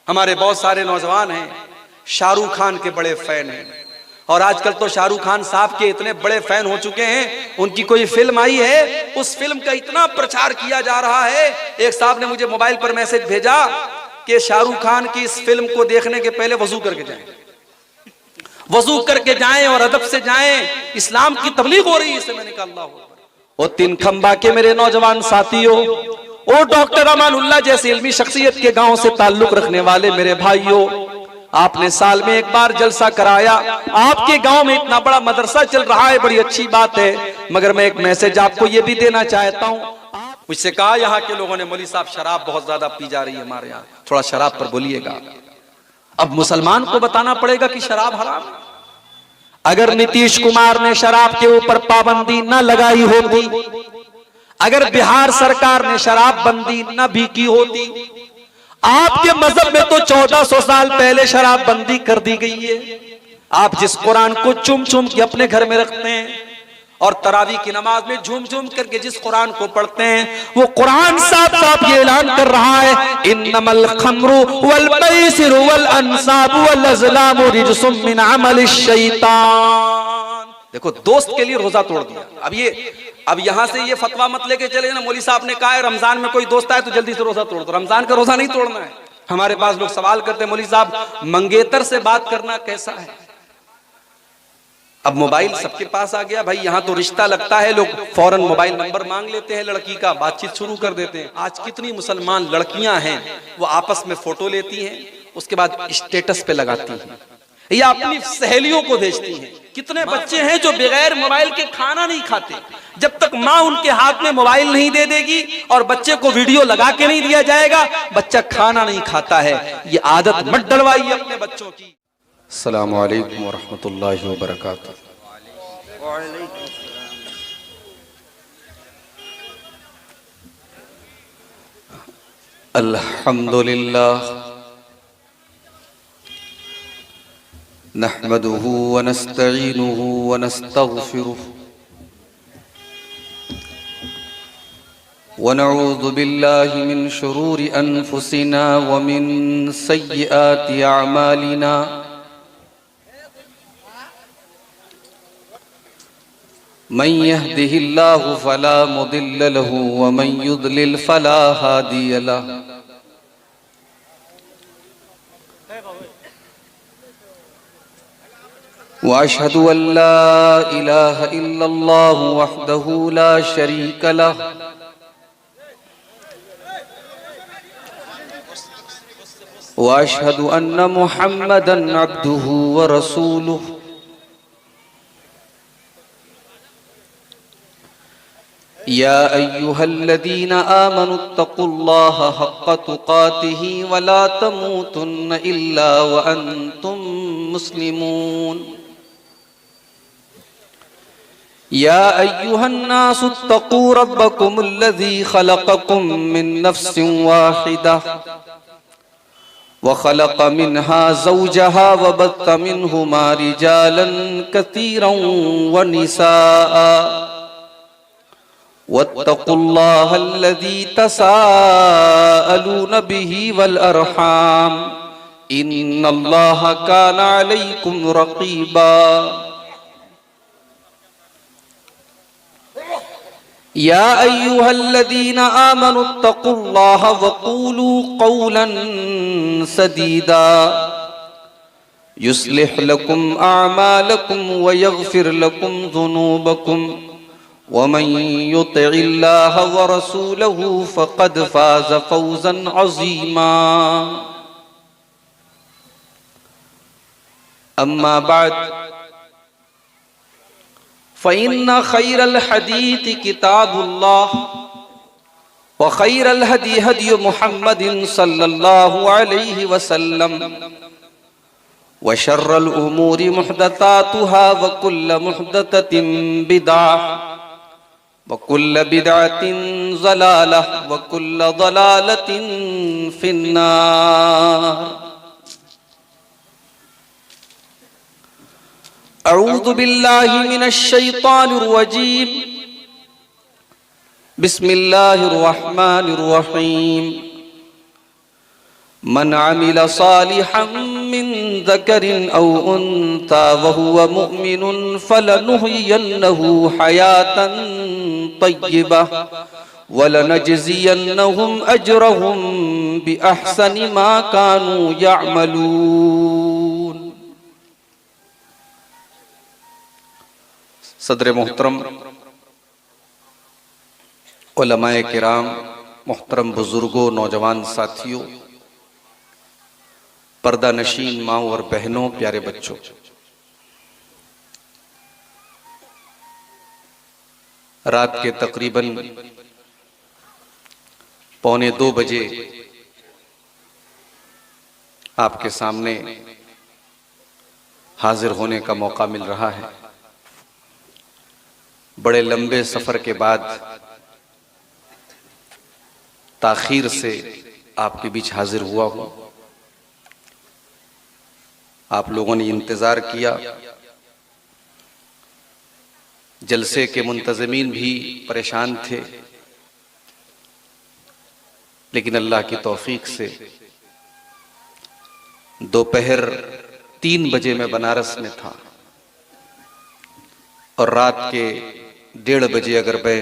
हमारे बहुत सारे नौजवान हैं शाहरुख खान के बड़े फैन हैं, और आजकल तो शाहरुख खान साहब के इतने बड़े फैन हो चुके हैं, उनकी कोई फिल्म आई है उस फिल्म का इतना प्रचार किया जा रहा है। एक साहब ने मुझे मोबाइल पर मैसेज भेजा कि शाहरुख खान की इस फिल्म को देखने के पहले वजू करके जाएं, वजू करके जाएं और अदब से जाएं, इस्लाम की तबलीग हो रही है इससे। मैंने कहा अल्लाह अकबर। ओ तीन खंबा के मेरे नौजवान साथियों, ओ डॉक्टर अमानुल्लाह जैसे इल्मी शख्सियत के गांव से ताल्लुक रखने वाले मेरे भाइयों, आपने साल में एक बार जलसा कराया, आपके गांव में इतना बड़ा मदरसा चल रहा है, बड़ी अच्छी बात है, मगर मैं एक मैसेज आपको ये भी देना चाहता हूं। मुझसे कहा यहाँ के लोगों ने, मौलवी साहब शराब बहुत ज्यादा पी जा रही है हमारे यहाँ, थोड़ा शराब पर बोलिएगा। अब मुसलमान को बताना पड़ेगा कि शराब हराम है। अगर नीतीश कुमार ने शराब के ऊपर पाबंदी न लगाई होती, अगर बिहार सरकार ने शराब बंदी न भी की होती, आपके मजहब में तो 1400 साल पहले शराब बंदी कर दी गई है। आप जिस कुरान को चुम चुम के अपने घर में रखते हैं और तरावी की नमाज में झूम झूम करके जिस कुरान को पढ़ते हैं, वो कुरान साफ साफ ये ऐलान कर रहा है, इन्नमल खम्रु वल मैसिरु वल अंसाबु वल अज़लामु रिज्सुम मिन अमलिश शैतान। देखो, दोस्त के लिए रोजा तोड़ दिया। अब यहां से ये फतवा मत लेके चले ना, मौलवी साहब ने कहा है रमजान में कोई दोस्त आए तो जल्दी से रोजा तोड़ दो। रमजान का रोजा नहीं तोड़ना है। हमारे पास लोग सवाल करते हैं, मौलवी साहब मंगेतर से बात करना कैसा है? अब मोबाइल सबके पास आ गया भाई, यहाँ तो रिश्ता लगता है, लोग फौरन मोबाइल नंबर मांग लेते हैं लड़की का, बातचीत शुरू कर देते हैं। आज कितनी मुसलमान लड़कियां हैं वो आपस में फोटो लेती हैं, उसके बाद स्टेटस पे लगाती हैं या अपनी सहेलियों को भेजती हैं। कितने बच्चे हैं जो बगैर मोबाइल के खाना नहीं खाते, जब तक माँ उनके हाथ में मोबाइल नहीं दे देगी और बच्चे को वीडियो लगा के नहीं दिया जाएगा, बच्चा खाना नहीं खाता है। ये आदत मत डलवाइए अपने बच्चों की। अस्सलामु अलैकुम वरहमतुल्लाहि वबरकातुहू। अल्हम्दुलिल्लाह नहमदुहु व नस्तईनुहु व नस्तगफिरुहु व नऊज़ु बिल्लाहि मिन शुरूरि अनफुसिना व मिन सय्यिआति अअमालिना। मन यहदिहिल्लाहु फला मुदिल्ल लहु व मन युद्लिल फला हादिय लहु। व अशहदु अल्ला इलाहा इल्लल्लाहु वहदहु ला शरीक लहु व अशहदु अन्न मुहम्मदन अब्दुहु व रसूलुहु। या अय्युहल्लज़ीना आमनुत्तक़ुल्लाह हक़्क़ तुक़ातिही व ला तमूतुन्न इल्ला व अंतुम मुस्लिमून। या अय्युहन्नासुत्तक़ू रब्बकुमुल्लज़ी ख़लक़कुम मिन नफ़्सिन वाहिदा व ख़लक़ मिन्हा ज़ौजहा व बत्थ मिन्हुमा रिजालन कसीरन व निसाअ वत्तक़ुल्लाह अल्लज़ी तसाअलून बिही वल अरहाम इन्नल्लाह कान अलैकुम रक़ीबा। या अय्युहल्लज़ीना आमनुत्तक़ुल्लाह वक़ूलू क़ौलन सदीदा युस्लिह लकुम अअमालकुम व यग़फ़िर लकुम ज़ुनूबकुम वमन युतिइल्लाह व रसूलहु फ़क़द फ़ाज़ फ़ौज़न अज़ीमा। अम्मा बाद फ़इन्न ख़ैरल हदीस किताबुल्लाह व ख़ैरल हदी हदी मुहम्मदिन सल्लल्लाहु अलैहि वसल्लम व शर्रल उमूरि मुहदसातुहा व कुल्ल मुहदसतिन बिदअह व कुल्ल बिदअतिन ज़लालह व कुल्ल ज़लालतिन फिन्नार। अऊज़ु बिल्लाहि मिनश शैतानिर रजीम। बिस्मिल्लाहिर रहमानिर रहीम। मन अमिल सालिहन मिन ज़करिन औ उन्सा वहुव मुमिनुन फलनुहयिन्नहु हयातन तय्यिबह वलनजज़ियन्नहुम अजरहुम बिअहसनि मा कानू यअमलून। सदर मोहतरम, उलमाए किराम, मोहतरम बुजुर्गों, नौजवान साथियों, पर्दा नशीन माओ और बहनों, प्यारे बच्चों, रात के तकरीबन 1:45 बजे आपके सामने हाजिर होने का मौका मिल रहा है। बड़े लंबे सफर के बाद ताखीर से आपके बीच हाजिर हुआ हूं। आप लोगों ने इंतजार किया, जलसे के मुंतज़मीन भी परेशान थे, लेकिन अल्लाह की तौफीक से दोपहर 3 बजे मैं बनारस में था और रात के 1:30 बजे अगर मैं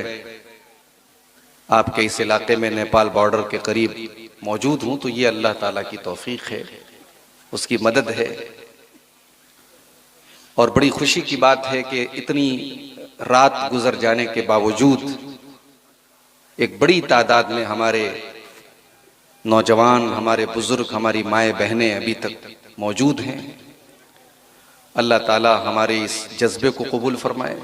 आपके इस इलाके में नेपाल बॉर्डर के करीब मौजूद हूं तो ये अल्लाह ताला की तौफीक है, उसकी मदद है। और बड़ी खुशी की बात है कि इतनी रात गुजर जाने के बावजूद एक बड़ी तादाद में हमारे नौजवान, हमारे बुजुर्ग, हमारी माएँ बहनें अभी तक मौजूद हैं। अल्लाह ताला हमारे इस जज्बे को कबूल फरमाए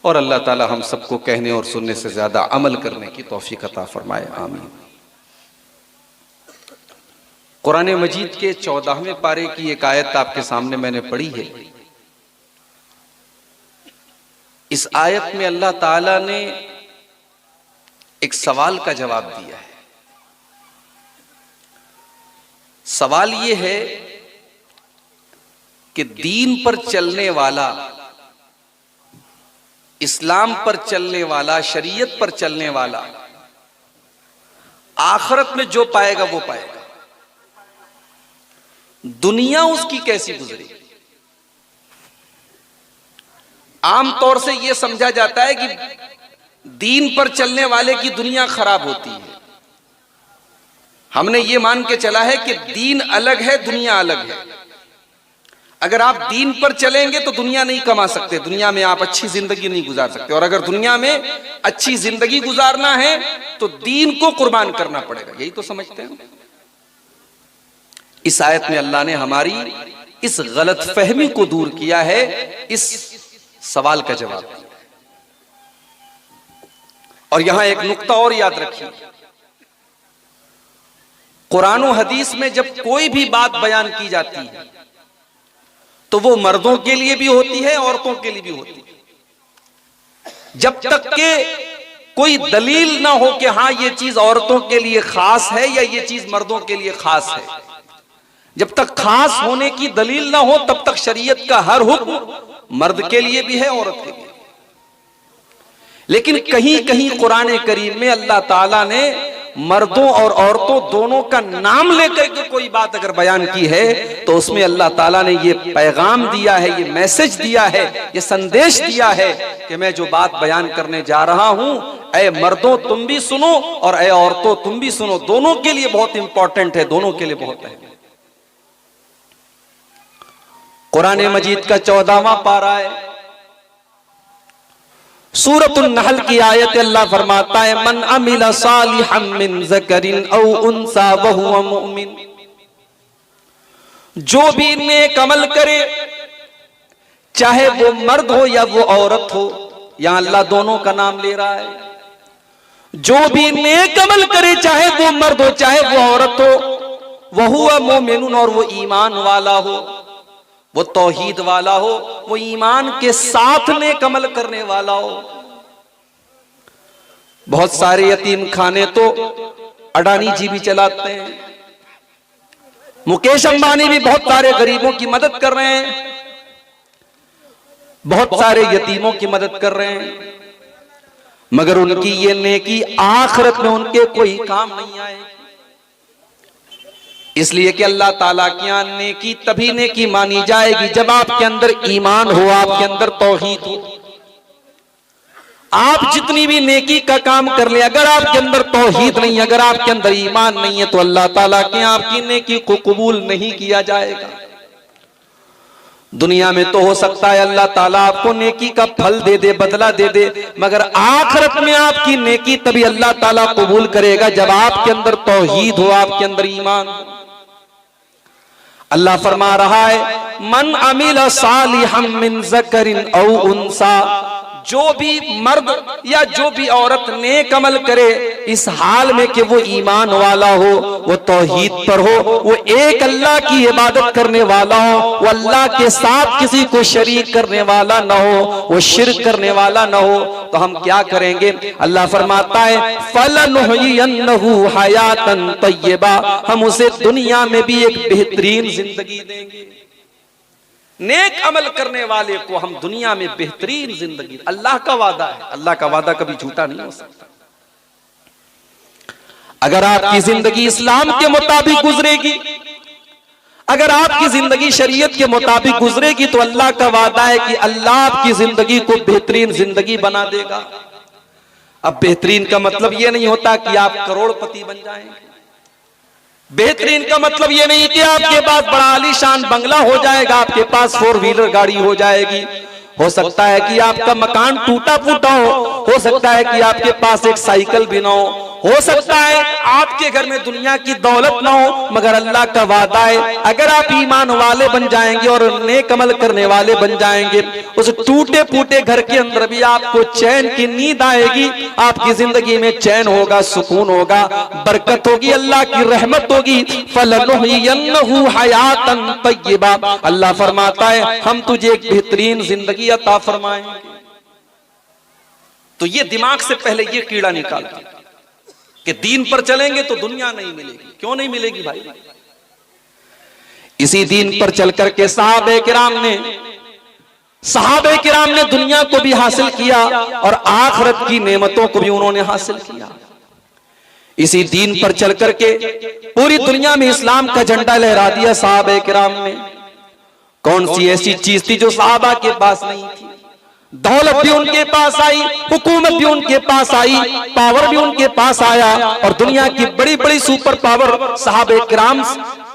और अल्लाह ताला हम सबको कहने और सुनने से ज्यादा अमल करने की तौफीक अता फरमाए, आमीन। कुरान मजीद के 14वें पारे की एक आयत आपके सामने मैंने पढ़ी है। इस आयत में अल्लाह ताला ने एक सवाल का जवाब दिया है। सवाल यह है कि दीन पर चलने वाला, इस्लाम पर चलने वाला, शरीयत पर चलने वाला आखिरत में जो पाएगा वो पाएगा, दुनिया उसकी कैसी गुजरी। आमतौर से यह समझा जाता है कि दीन पर चलने वाले की दुनिया खराब होती है। हमने ये मान के चला है कि दीन अलग है, दुनिया अलग है। अगर आप दीन पर चलेंगे तो दुनिया नहीं कमा सकते, दुनिया में आप अच्छी जिंदगी नहीं गुजार सकते, और अगर दुनिया में अच्छी जिंदगी गुजारना है तो दीन को कुर्बान करना पड़ेगा। यही तो समझते हैं। इस आयत में अल्लाह ने हमारी इस गलतफहमी को दूर किया है, इस सवाल का जवाब दिया। और यहां एक नुक्ता और याद रखिए, कुरान और हदीस में जब कोई भी बात बयान की जाती है तो वो मर्दों के लिए भी होती है, औरतों के लिए भी होती है। जब तक के कोई दलील ना हो कि हाँ ये चीज औरतों के लिए खास है या ये चीज मर्दों के लिए खास है, जब तक खास होने की दलील ना हो तब तक शरीयत का हर हुक्म मर्द के लिए भी है, औरत के लिए। लेकिन कहीं कहीं कुरान करीम में अल्लाह ताला ने मर्दों और औरतों दोनों का नाम लेकर के कोई बात अगर बयान की है तो उसमें अल्लाह ताला ने ये पैगाम दिया है, ये मैसेज दिया है, ये संदेश दिया है कि मैं जो बात बयान करने जा रहा हूं, ऐ मर्दों तुम भी सुनो और ऐ औरतों तुम भी सुनो। दोनों के लिए बहुत इंपॉर्टेंट है, दोनों के लिए बहुत है। कुरान मजीद का 14वां पारा है, सूरतुन नहल की आयत, अल्लाह फरमाता है मन अमिला सालिहन मिन ज़करिन औ उन्सा वहुव मुमिन, जो भी नेक अमल करे, चाहे वो मर्द हो या वो औरत हो, यहां अल्लाह दोनों का नाम ले रहा है। जो भी नेक अमल करे, चाहे वो मर्द हो चाहे वो औरत हो, वहुव मुमिनुन, और वो ईमान वाला हो, वो तौहीद वाला हो, वो ईमान के साथ नेक अमल करने वाला हो। बहुत सारे यतीम खाने तो अडानी जी भी चलाते हैं, मुकेश अंबानी भी बहुत सारे गरीबों की मदद कर रहे हैं, बहुत सारे यतीमों की मदद कर रहे हैं, मगर उनकी ये नेकी आखिरत में उनके कोई काम नहीं आएगी। इसलिए कि अल्लाह ताला की यहाँ नेकी तभी नेकी मानी जाएगी जब आपके अंदर ईमान हो, आपके अंदर तौहीद हो। आप जितनी भी नेकी का काम कर ले, अगर आपके अंदर तौहीद नहीं, अगर आपके अंदर ईमान नहीं है, तो अल्लाह ताला के यहाँ आपकी नेकी को कबूल नहीं किया जाएगा। दुनिया में तो हो सकता है अल्लाह ताला आपको नेकी का फल दे दे, बदला दे दे, मगर आखिरत में आपकी नेकी तभी अल्लाह ताला कबूल करेगा जब आपके अंदर तौहीद हो, आपके अंदर ईमान हो। अल्लाह फरमा रहा है, मन अमिल सालिहम मिन ज़करिन औ उन्सा, जो भी मर्द या जो भी औरत नेक अमल करे इस हाल में कि वो ईमान वाला हो, वो तौहीद पर हो, वो एक अल्लाह की इबादत करने वाला हो, वो अल्लाह के साथ किसी को शरीक करने वाला ना हो, वो शिर्क करने वाला ना हो, तो हम क्या करेंगे? अल्लाह फरमाता है, फलनुहयिन्नहु हयातन तय्यबा, हम उसे दुनिया में भी एक बेहतरीन जिंदगी देंगे। नेक अमल करने वाले को हम दुनिया में बेहतरीन जिंदगी, अल्लाह का वादा है, अल्लाह का वादा कभी झूठा नहीं हो सकता। अगर आपकी जिंदगी इस्लाम के मुताबिक गुजरेगी, अगर आपकी जिंदगी शरीयत के मुताबिक गुजरेगी, तो अल्लाह का वादा है कि अल्लाह आपकी जिंदगी को बेहतरीन जिंदगी बना देगा। अब बेहतरीन का मतलब यह नहीं होता कि आप करोड़पति बन जाएंगे। बेहतरीन का मतलब यह नहीं कि आपके पास बड़ा आलीशान बंगला हो जाएगा, आपके पास 4 व्हीलर गाड़ी हो जाएगी। हो सकता है कि आपका मकान टूटा फूटा हो सकता है कि आपके पास एक साइकिल भी ना हो सकता है आपके घर में दुनिया की दौलत ना हो, मगर अल्लाह का वादा है अगर आप ईमान वाले बन जाएंगे और नेक अमल करने वाले बन जाएंगे, उस टूटे फूटे घर के अंदर भी आपको चैन की नींद आएगी, आपकी जिंदगी में चैन होगा, सुकून होगा, बरकत होगी, अल्लाह की रहमत होगी। फलनुहयिन्नहु हयातन तय्यबा, अल्लाह फरमाता है हम तुझे एक बेहतरीन जिंदगी अता फरमाएंगे। तो ये दिमाग से पहले ये कीड़ा निकाल दो कि दीन पर चलेंगे तो दुनिया नहीं मिलेगी। क्यों नहीं मिलेगी भाई? इसी दीन पर चल करके सहाबे किराम ने दुनिया को भी हासिल किया और आखिरत की नेमतों को भी उन्होंने हासिल किया। इसी दीन पर चल करके पूरी दुनिया में इस्लाम का झंडा लहरा दिया सहाबे किराम ने। कौन सी ऐसी चीज थी जो सहाबा के पास नहीं थी? दौलत भी उनके पास आई, हुकूमत भी उनके पास आई, पावर भी उनके पास आया, और दुनिया की बड़ी बड़ी सुपर पावर सहाबे किराम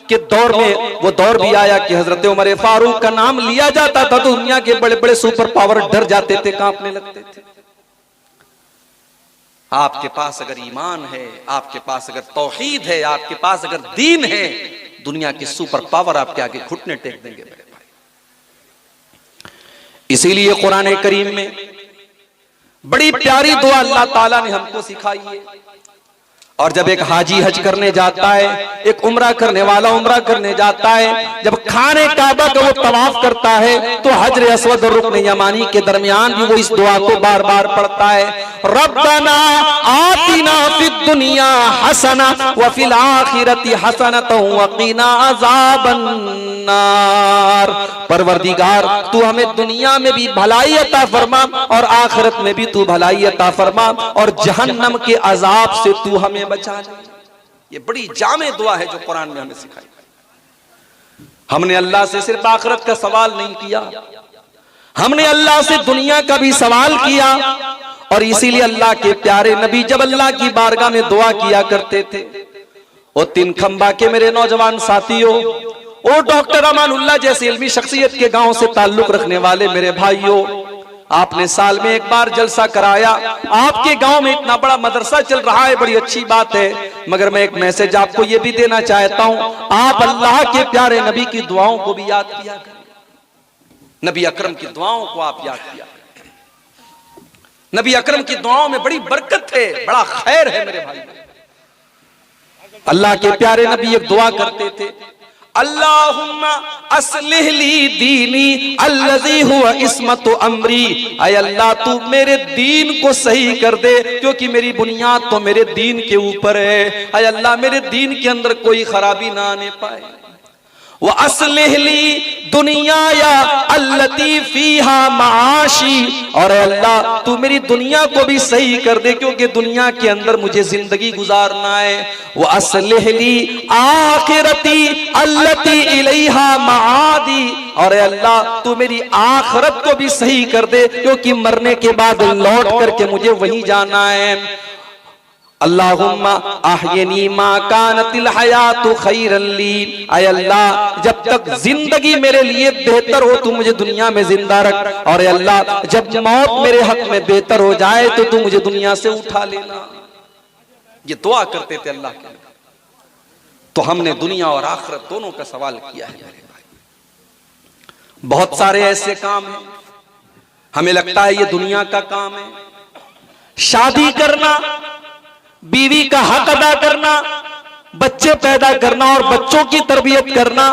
के दौर में वो दौर भी आया कि हजरत उमर फारूक का नाम लिया जाता था तो दुनिया के बड़े बड़े सुपर पावर डर जाते थे, कांपने लगते थे। आपके पास अगर ईमान है, आपके पास अगर तौहीद है, आपके पास अगर दीन है, दुनिया की सुपर पावर आपके आगे घुटने टेक देंगे मेरे भाई। इसीलिए कुरान करीम में बड़ी प्यारी दुआ अल्लाह ताला ने हमको सिखाई है। और जब एक हाजी हज करने जाता है, एक उम्रा करने वाला उम्रा करने जाता है, जब खाने काबा का वो तवाफ करता है तो हजर अस्वद और रुकन यमानी के दरमियान भी वो इस दुआ को बार बार पढ़ता है, रब्बना आतिना फिद दुनिया हसना व फिल आखिरति हसनतन व क़िना अज़ाबन नार। परवरदिगार तू हमें दुनिया में भी भलाई अता फरमा और आखिरत में भी तू भलाई अता फरमा और जहन्नम के अजाब से तू हमें बचा ले। ये बड़ी जामे दुआ है जो कुरान में हमें सिखाई। हमने अल्लाह से सिर्फ आखिरत का सवाल नहीं किया, हमने अल्लाह से दुनिया का भी सवाल किया। और इसीलिए अल्लाह के प्यारे नबी जब अल्लाह की बारगाह में दुआ किया करते थे, ओ 3 खंबा के मेरे नौजवान साथियों, ओ डॉक्टर अमानुल्लाह जैसे इल्मी शख्सियत के गांव से ताल्लुक रखने वाले मेरे भाइयों, आपने साल में एक बार जलसा कराया, आपके गांव में इतना बड़ा मदरसा चल रहा है, बड़ी अच्छी बात है, मगर मैं एक मैसेज आपको ये भी देना चाहता हूं, आप अल्लाह के प्यारे नबी की दुआओं को भी याद किया करें। नबी अकरम की दुआओं को आप याद किया करें। नबी अकरम की दुआओं में बड़ी बरकत है, बड़ा खैर है मेरे भाई। अल्लाह के प्यारे नबी एक दुआ करते थे, अल्लाहुम्मा अस्लिह ली दीनी अल्लज़ी हुवा इस्मतु अमरी, ऐ अल्लाह तू मेरे दीन को सही कर दे क्योंकि मेरी बुनियाद तो मेरे दीन के ऊपर है। ऐ अल्लाह मेरे दीन के अंदर कोई खराबी ना आने पाए। व अस्लिहली दुनिया या अल्लती फीहा माशी, और अल्लाह तू मेरी दुनिया को भी सही कर दे क्योंकि दुनिया के अंदर मुझे जिंदगी गुजारना है। व अस्लिहली आखिरती अल्लती इलैहा माआदी, और अल्लाह तू मेरी आखिरत को भी सही कर दे क्योंकि मरने के बाद लौट करके मुझे वहीं जाना है। अल्लाहुम्मा अहयनी मा कानतिल हयातु खैरन ली, आय अल्लाह जब तक जिंदगी मेरे लिए बेहतर हो तू मुझे दुनिया में जिंदा रख, और अल्लाह जब मौत मेरे हक में बेहतर हो जाए तो तू मुझे दुनिया से उठा लेना। ये दुआ करते थे अल्लाह के। तो हमने दुनिया और आखिरत दोनों का सवाल किया है मेरे भाई। बहुत सारे ऐसे काम हैं हमें लगता है ये दुनिया का काम है, शादी करना, बीवी का हक अदा करना, बच्चे पैदा करना और बच्चों की तरबियत करना,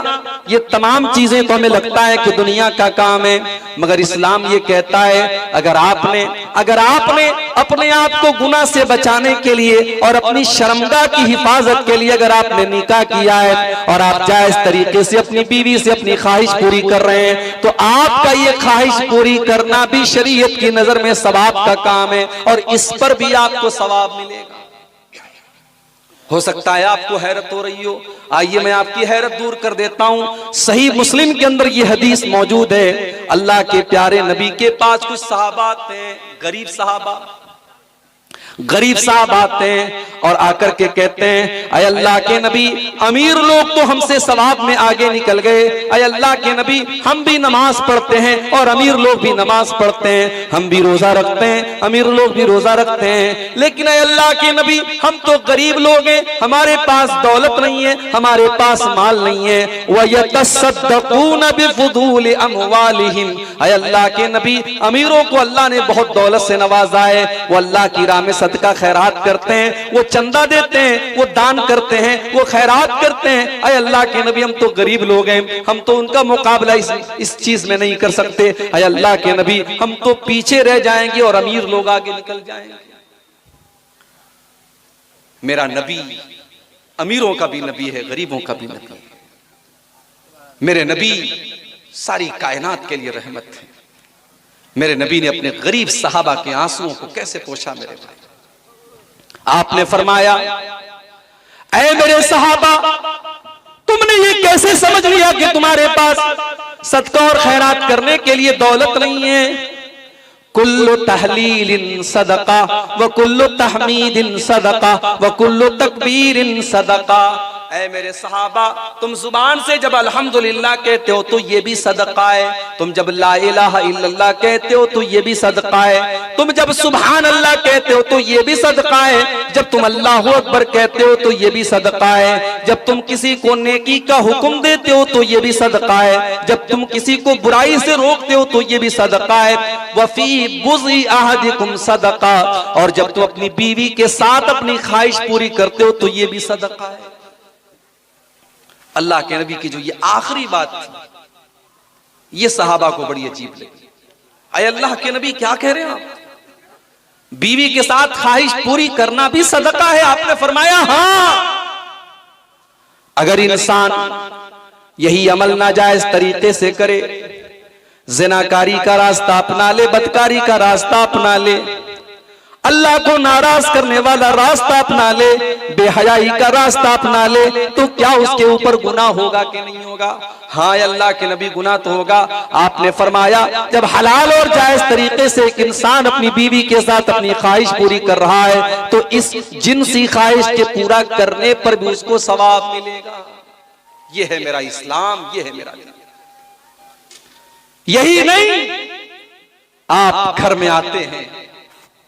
ये तमाम चीजें तो हमें लगता है कि दुनिया का काम है। मगर इस्लाम ये कहता है अगर आपने अपने आप को गुनाह से बचाने के लिए और अपनी शर्मगाह की हिफाजत के लिए अगर आपने निकाह किया है और आप जायज तरीके से अपनी बीवी से अपनी ख्वाहिश पूरी कर रहे हैं, तो आपका ये ख्वाहिश पूरी करना भी शरीयत की नजर में सवाब का काम है और इस पर भी आपको सवाब मिलेगा। हो सकता है आपको हैरत हो रही हो, आइए मैं आपकी हैरत दूर कर देता हूं। सही मुस्लिम के अंदर ये हदीस मौजूद है। अल्लाह के प्यारे नबी के पास कुछ सहाबा थे, गरीब साहब आते हैं और आकर के कहते हैं अय अल्लाह के नबी, अमीर लोग तो हमसे सवाब में आगे निकल गए, अय अल्लाह के नबी हम भी नमाज पढ़ते हैं और अमीर लोग भी नमाज पढ़ते हैं, हम भी रोजा रखते हैं, अमीर लोग भी रोजा रखते हैं, लेकिन अय अल्लाह के नबी हम तो गरीब लोग हैं, हमारे पास दौलत नहीं है, हमारे पास माल नहीं है। व यतसद्दक़ून बिफुदूल अमवालिहिम, अय अल्लाह के नबी अमीरों को अल्लाह ने बहुत दौलत से नवाजा है, वो अल्लाह की राह में सदका खैरात करते हैं, वो चंदा देते हैं, वो दान करते हैं, वो खैरात करते हैं। अय अल्लाह के नबी हम तो गरीब लोग हैं, हम तो उनका मुकाबला इस चीज में नहीं कर सकते। अय अल्लाह के नबी हम तो पीछे रह जाएंगे और अमीर लोग आगे निकल जाएंगे। मेरा नबी अमीरों का भी नबी है, गरीबों का भी नबी है। मेरे नबी सारी कायनात के लिए रहमत है। मेरे नबी ने अपने गरीब सहाबा के आंसुओं को कैसे पोंछा मेरे भाई। आपने फरमाया ऐ मेरे सहाबा, तुमने ये कैसे समझ लिया कि तुम्हारे पास सदका और खैरात करने के लिए दौलत नहीं है। कुल्लु तहलीलिन सदका व कुल्लु तहमीदिन सदका व कुल्लु तकबीरिन सदका। ऐ मेरे सहाबा, तुम जुबान से जब अल्हम्दुलिल्लाह कहते हो तो ये भी सदका है, तुम जब ला इलाहा इल्लल्लाह कहते हो तो ये भी सदका है, तुम जब सुभान अल्लाह कहते हो तो ये भी सदका है, जब तुम अल्लाहु अकबर कहते हो तो ये भी सदका है, जब तुम किसी को नेकी का हुक्म देते हो तो ये भी सदका है, जब तुम किसी को बुराई से रोकते हो तो ये भी सदका है। वफी बुज़ी अहदिकुम सदका, और जब तुम अपनी बीवी के साथ अपनी ख्वाहिश पूरी करते हो तो ये भी सदका है। अल्लाह के नबी की जो ये आखिरी बात थी, ये सहाबा को बड़ी अजीब लगी। अय अल्लाह के नबी क्या कह रहे हैं आप, बीवी के साथ ख्वाहिश पूरी करना भी सदका है। आपने फरमाया हाँ, अगर इंसान यही अमल नाजायज तरीके से करे, जिनाकारी का रास्ता अपना ले, बदकारी का रास्ता अपना ले, अल्लाह को नाराज करने वाला रास्ता अपना ले, बेहयाई का रास्ता अपना ले, तो क्या उसके ऊपर गुनाह होगा कि नहीं होगा? हाँ अल्लाह के नबी, गुनाह तो होगा। आपने फरमाया जब हलाल और जायज तरीके से एक इंसान अपनी बीवी के साथ अपनी ख्वाहिश पूरी कर रहा है तो इस जिनसी ख्वाहिश के पूरा करने पर भी उसको सवाब मिलेगा। ये है मेरा इस्लाम, ये है मेरा दीन। यही नहीं, आप घर में आते हैं,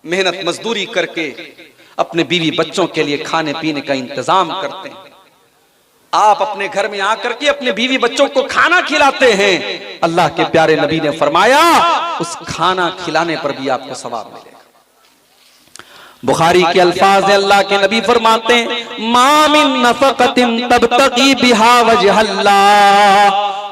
मेहनत मजदूरी करके अपने बीवी बच्चों के लिए खाने पीने का इंतजाम करते हैं, आप अपने घर में आकर के अपने बीवी बच्चों को खाना खिलाते हैं। अल्लाह के प्यारे नबी ने फरमाया उस खाना खिलाने पर भी आपको सवाब मिलेगा। बुखारी के अल्फाज है, अल्लाह के नबी फरमाते हैं मा मिन नफक़तिन तबतगी बिहा वजहल्लाह,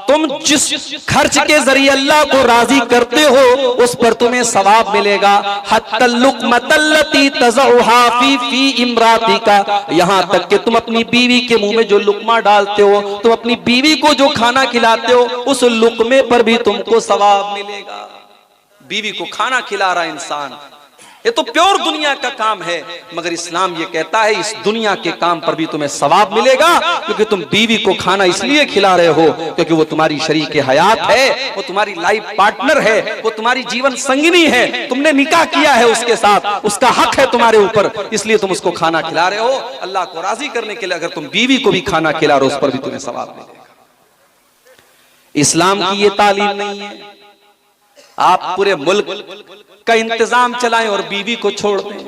तुम जिस खर्च के जरिए अल्लाह को राजी करते हो उस पर तुम्हें सवाब मिलेगा। हत्तल लुक़मतल्लती तज़उहा फी इम्रातिका, यहां तक कि तुम अपनी बीवी के मुंह में जो लुकमा डालते हो, तुम अपनी बीवी को जो खाना खिलाते हो, उस लुकमे पर भी तुमको सवाब मिलेगा। बीवी को खाना खिला रहा इंसान, ये तो प्योर दुनिया का काम है, मगर इस्लाम ये कहता है इस दुनिया के काम पर भी तुम्हें सवाब मिलेगा, क्योंकि तुम बीवी को खाना इसलिए खिला रहे हो क्योंकि वो तुम्हारी शरीके हयात है, वो तुम्हारी लाइफ पार्टनर है, वो तुम्हारी जीवन संगिनी है, तुमने निकाह किया है उसके साथ, उसका हक है तुम्हारे ऊपर, इसलिए तुम उसको खाना खिला रहे हो। अल्लाह को राजी करने के लिए अगर तुम बीवी को भी खाना खिला रहे हो उस पर भी तुम्हें सवाब मिलेगा। इस्लाम की ये तालीम नहीं है आप पूरे मुल्क का इंतजाम चलाएं और बीवी को छोड़ दें।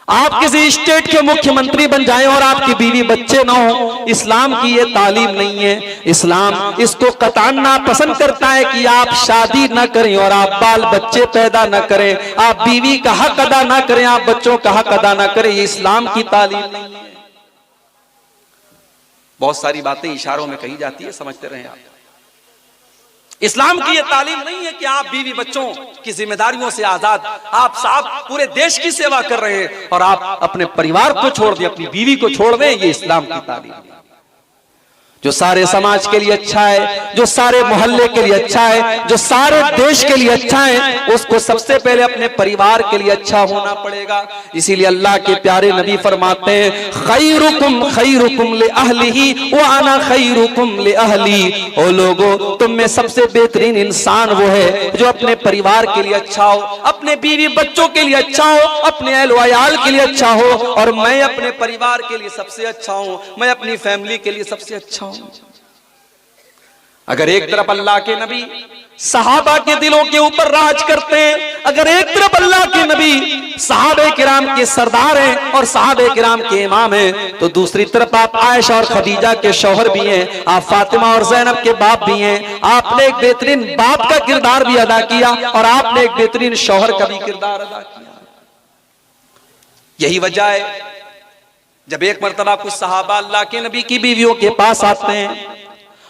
आप किसी स्टेट के मुख्यमंत्री बन जाएं और आपकी बीवी बच्चे ना हो, इस्लाम की ये तालीम नहीं है। इस्लाम इसको कतान नापसंद करता है कि आप शादी ना करें और आप बाल बच्चे पैदा ना करें, आप बीवी का हक अदा ना करें, आप बच्चों का हक अदा ना करें, ये इस्लाम की तालीम नहीं है। बहुत सारी बातें इशारों में कही जाती है, समझते रहें आप। इस्लाम की ये तालीम नहीं है कि आप बीवी बच्चों की जिम्मेदारियों से आजाद, आप साहब पूरे देश की सेवा कर रहे हैं और आप अपने परिवार को छोड़ दें, अपनी बीवी को छोड़ दें, ये इस्लाम की तालीम है। जो सारे समाज के लिए अच्छा है, जो सारे मोहल्ले के लिए अच्छा है, जो सारे देश के लिए अच्छा है, उसको सबसे पहले अपने परिवार के लिए अच्छा होना पड़ेगा। इसीलिए अल्लाह के प्यारे नबी फरमाते हैं खैरुकुम ले अहलिही व अना खैरुकुम ले अहली। ओ लोगो, तुम में सबसे बेहतरीन इंसान वो है जो अपने परिवार के लिए अच्छा हो, अपने बीवी बच्चों के लिए अच्छा हो, अपने अहल वयाल के लिए अच्छा हो, और मैं अपने परिवार के लिए सबसे अच्छा हूं, मैं अपनी फैमिली के लिए सबसे अच्छा हूं। अगर एक तरफ अल्लाह के नबी सहाबा के दिलों के ऊपर राज करते हैं, अगर एक तरफ अल्लाह के नबी सहाबे किराम के सरदार हैं और सहाबे किराम के इमाम हैं, तो दूसरी तरफ आप आयशा और खदीजा के शौहर भी हैं, आप फातिमा और ज़ैनब के बाप भी हैं। आपने एक बेहतरीन बाप का किरदार भी अदा किया और आपने एक बेहतरीन शौहर का भी किरदार अदा किया। यही वजह है जब एक मर्तबा कुछ सहाबा अल्लाह के नबी की बीवियों के पास आते हैं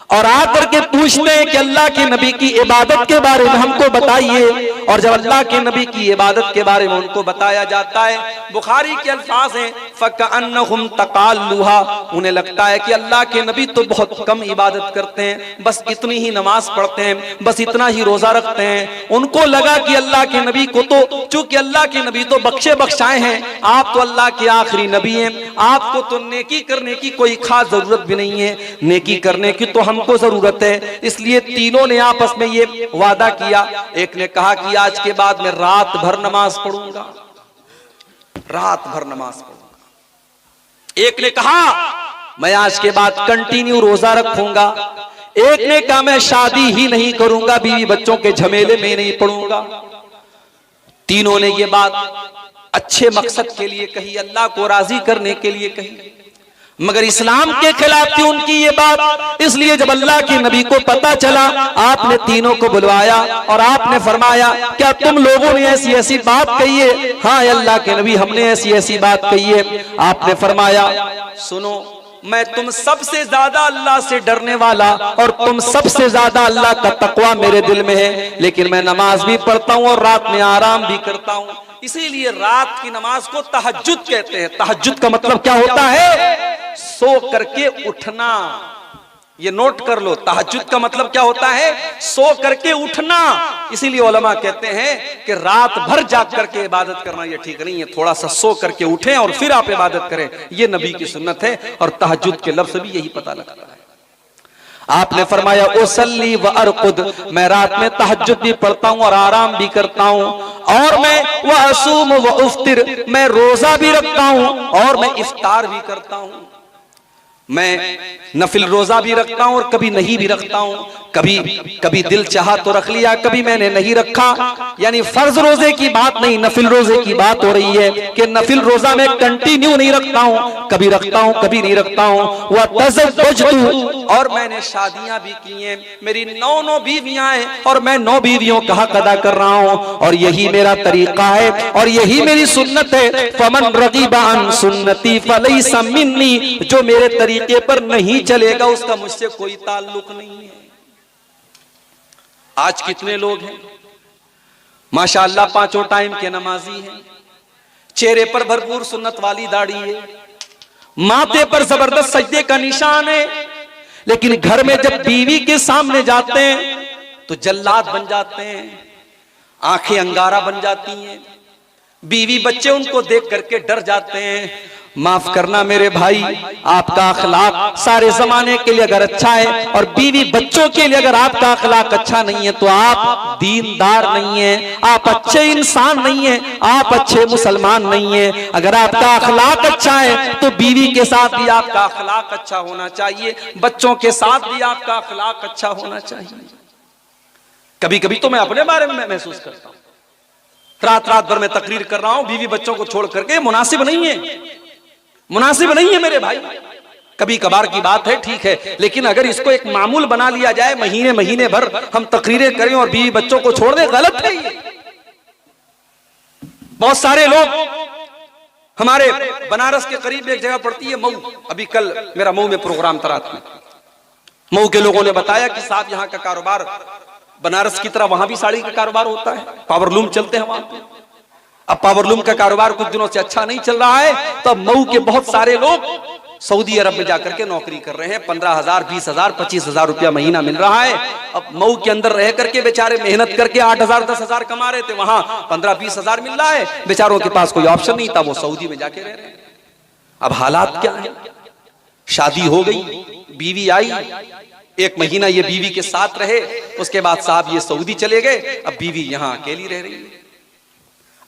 और आकर के पूछते हैं कि अल्लाह के नबी की इबादत के बारे में हमको बताइए, और जब अल्लाह के नबी की इबादत के बारे में उनको बताया जाता है, बुखारी के अल्फाज हैं फकअन्नहुम तकाल्लुहा, उन्हें लगता है कि अल्लाह के नबी तो बहुत कम इबादत करते हैं, बस इतनी ही नमाज पढ़ते हैं, बस इतना ही रोजा रखते हैं। उनको लगा कि अल्लाह के नबी को तो, चूंकि अल्लाह के नबी तो बख्शे बख्शाए हैं, आप तो अल्लाह के आखिरी नबी हैं, आपको तो नेकी करने की कोई खास जरूरत भी नहीं है, नेकी करने की तो हमको जरूरत है। इसलिए तीनों ने आपस में ये वादा किया। एक ने कहा कि आज के बाद मैं रात भर नमाज पढ़ूंगा, रात भर नमाज पढ़ूंगा। एक ने कहा मैं आज के बाद कंटिन्यू रोजा रखूंगा। एक ने कहा मैं शादी ही नहीं करूंगा, बीवी बच्चों के झमेले में नहीं पड़ूंगा। तीनों ने ये बात अच्छे मकसद के लिए कही, अल्लाह को राजी करने के लिए कही, मगर इस्लाम के खिलाफ थी उनकी ये बात। इसलिए जब अल्लाह के नबी को पता चला, आपने तीनों को बुलवाया और आपने फरमाया क्या तुम लोगों ने ऐसी ऐसी बात कही है? हाँ अल्लाह के नबी, हमने ऐसी ऐसी बात कही है। आपने फरमाया सुनो, मैं तुम सबसे ज्यादा अल्लाह से डरने वाला और तुम सबसे ज्यादा अल्लाह का तकवा मेरे दिल में है, लेकिन मैं नमाज भी पढ़ता हूँ और रात में आराम भी करता हूँ। इसीलिए रात की नमाज को तहज्जुद कहते हैं। तहज्जुद का मतलब क्या होता है? सो करके उठना। ये नोट कर लो, तहज्जुद का मतलब क्या होता है? सो करके उठना। इसीलिए उलमा कहते हैं कि रात भर जाग करके इबादत करना ये ठीक नहीं है, थोड़ा सा सो करके उठें और फिर आप इबादत करें, ये नबी की सुन्नत है। और तहज्जुद के लफ्ज़ से भी यही पता लगता है। आपने फरमाया उसल्ली व अरकुद, मैं रात में तहज्जुद भी पढ़ता हूँ और आराम भी करता हूँ, और मैं व असूम व उफ्तिर, मैं रोजा भी रखता हूँ और मैं इफ्तार भी करता हूँ। मैं नफिल रोजा भी रखता हूं और कभी नहीं भी रखता हूं, कभी दिल चाहा तो रख लिया, कभी मैंने नहीं रखा। यानी फर्ज रोजे की बात नहीं, नफिल रोजे की बात हो रही है कि नफिल रोजा मैं कंटिन्यू नहीं रखता हूं, कभी रखता हूं कभी नहीं रखता हूं। वह तज़व्वजतु, और मैंने शादियां भी की हैं, मेरी 9 बीवियां हैं और मैं 9 बीवियों का हक अदा कर रहा हूं, और यही मेरा तरीका है और यही मेरी सुन्नत है। फमन रगीबा अन सुन्नती फलैसा मिन्नी, जो मेरे तरीके पर नहीं चलेगा उसका मुझसे कोई ताल्लुक नहीं है। आज कितने लोग हैं माशाअल्लाह, 5 टाइम के नमाजी हैं, चेहरे पर भरपूर सुन्नत वाली दाढ़ी है, माथे पर जबरदस्त सजदे का निशान है, लेकिन घर में जब बीवी के सामने जाते हैं तो जल्लाद बन जाते हैं, आंखें अंगारा बन जाती हैं, बीवी बच्चे उनको देख करके डर जाते हैं। माफ करना मेरे भाई, आपका अखलाक सारे जमाने के लिए अगर अच्छा है और बीवी बच्चों के लिए अगर आपका अखलाक अच्छा नहीं है तो आप दीनदार नहीं है, आप अच्छे इंसान नहीं है, आप अच्छे मुसलमान नहीं है। अगर आपका अखलाक अच्छा है तो बीवी के साथ भी आपका अखलाक अच्छा होना चाहिए, बच्चों के साथ भी आपका अखलाक अच्छा होना चाहिए। कभी कभी तो मैं अपने बारे में महसूस करता हूं, रात रात भर मैं तकरीर कर रहा हूं, बीवी बच्चों को छोड़ करके, मुनासिब नहीं है, मुनासिब नहीं है मेरे भाई। कभी कभार की बात है, ठीक है, लेकिन अगर इसको एक मामूल बना लिया जाए, महीने महीने भर हम तकरीरें करें और बीवी बच्चों को छोड़ दें, गलत है ये। बहुत सारे लोग, हमारे बनारस के करीब एक जगह पड़ती है मऊ, अभी कल मेरा मऊ में प्रोग्राम था रात में, मऊ के लोगों ने बताया कि साहब यहाँ का कारोबार बनारस की तरह वहां भी साड़ी का कारोबार होता है, पावरलूम चलते हैं वहां पे। अब पावरलूम का कारोबार कुछ दिनों से अच्छा नहीं चल रहा है, तो अब मऊ के बहुत सारे लोग सऊदी अरब में जाकर के नौकरी कर रहे हैं, 15,000, 20,000, 25,000 रुपया महीना मिल रहा है। अब मऊ के अंदर रह करके बेचारे मेहनत करके 8,000, 10,000 कमा रहे थे, वहां 15-20,000 मिल रहा है, बेचारों के पास कोई ऑप्शन नहीं था, वो सऊदी में जाके रह रहे हैं। अब हालात क्या है, शादी हो गई, बीवी आई, 1 महीना ये बीवी के साथ रहे, उसके बाद साहब ये सऊदी चले गए, अब बीवी यहां अकेली रह रही है।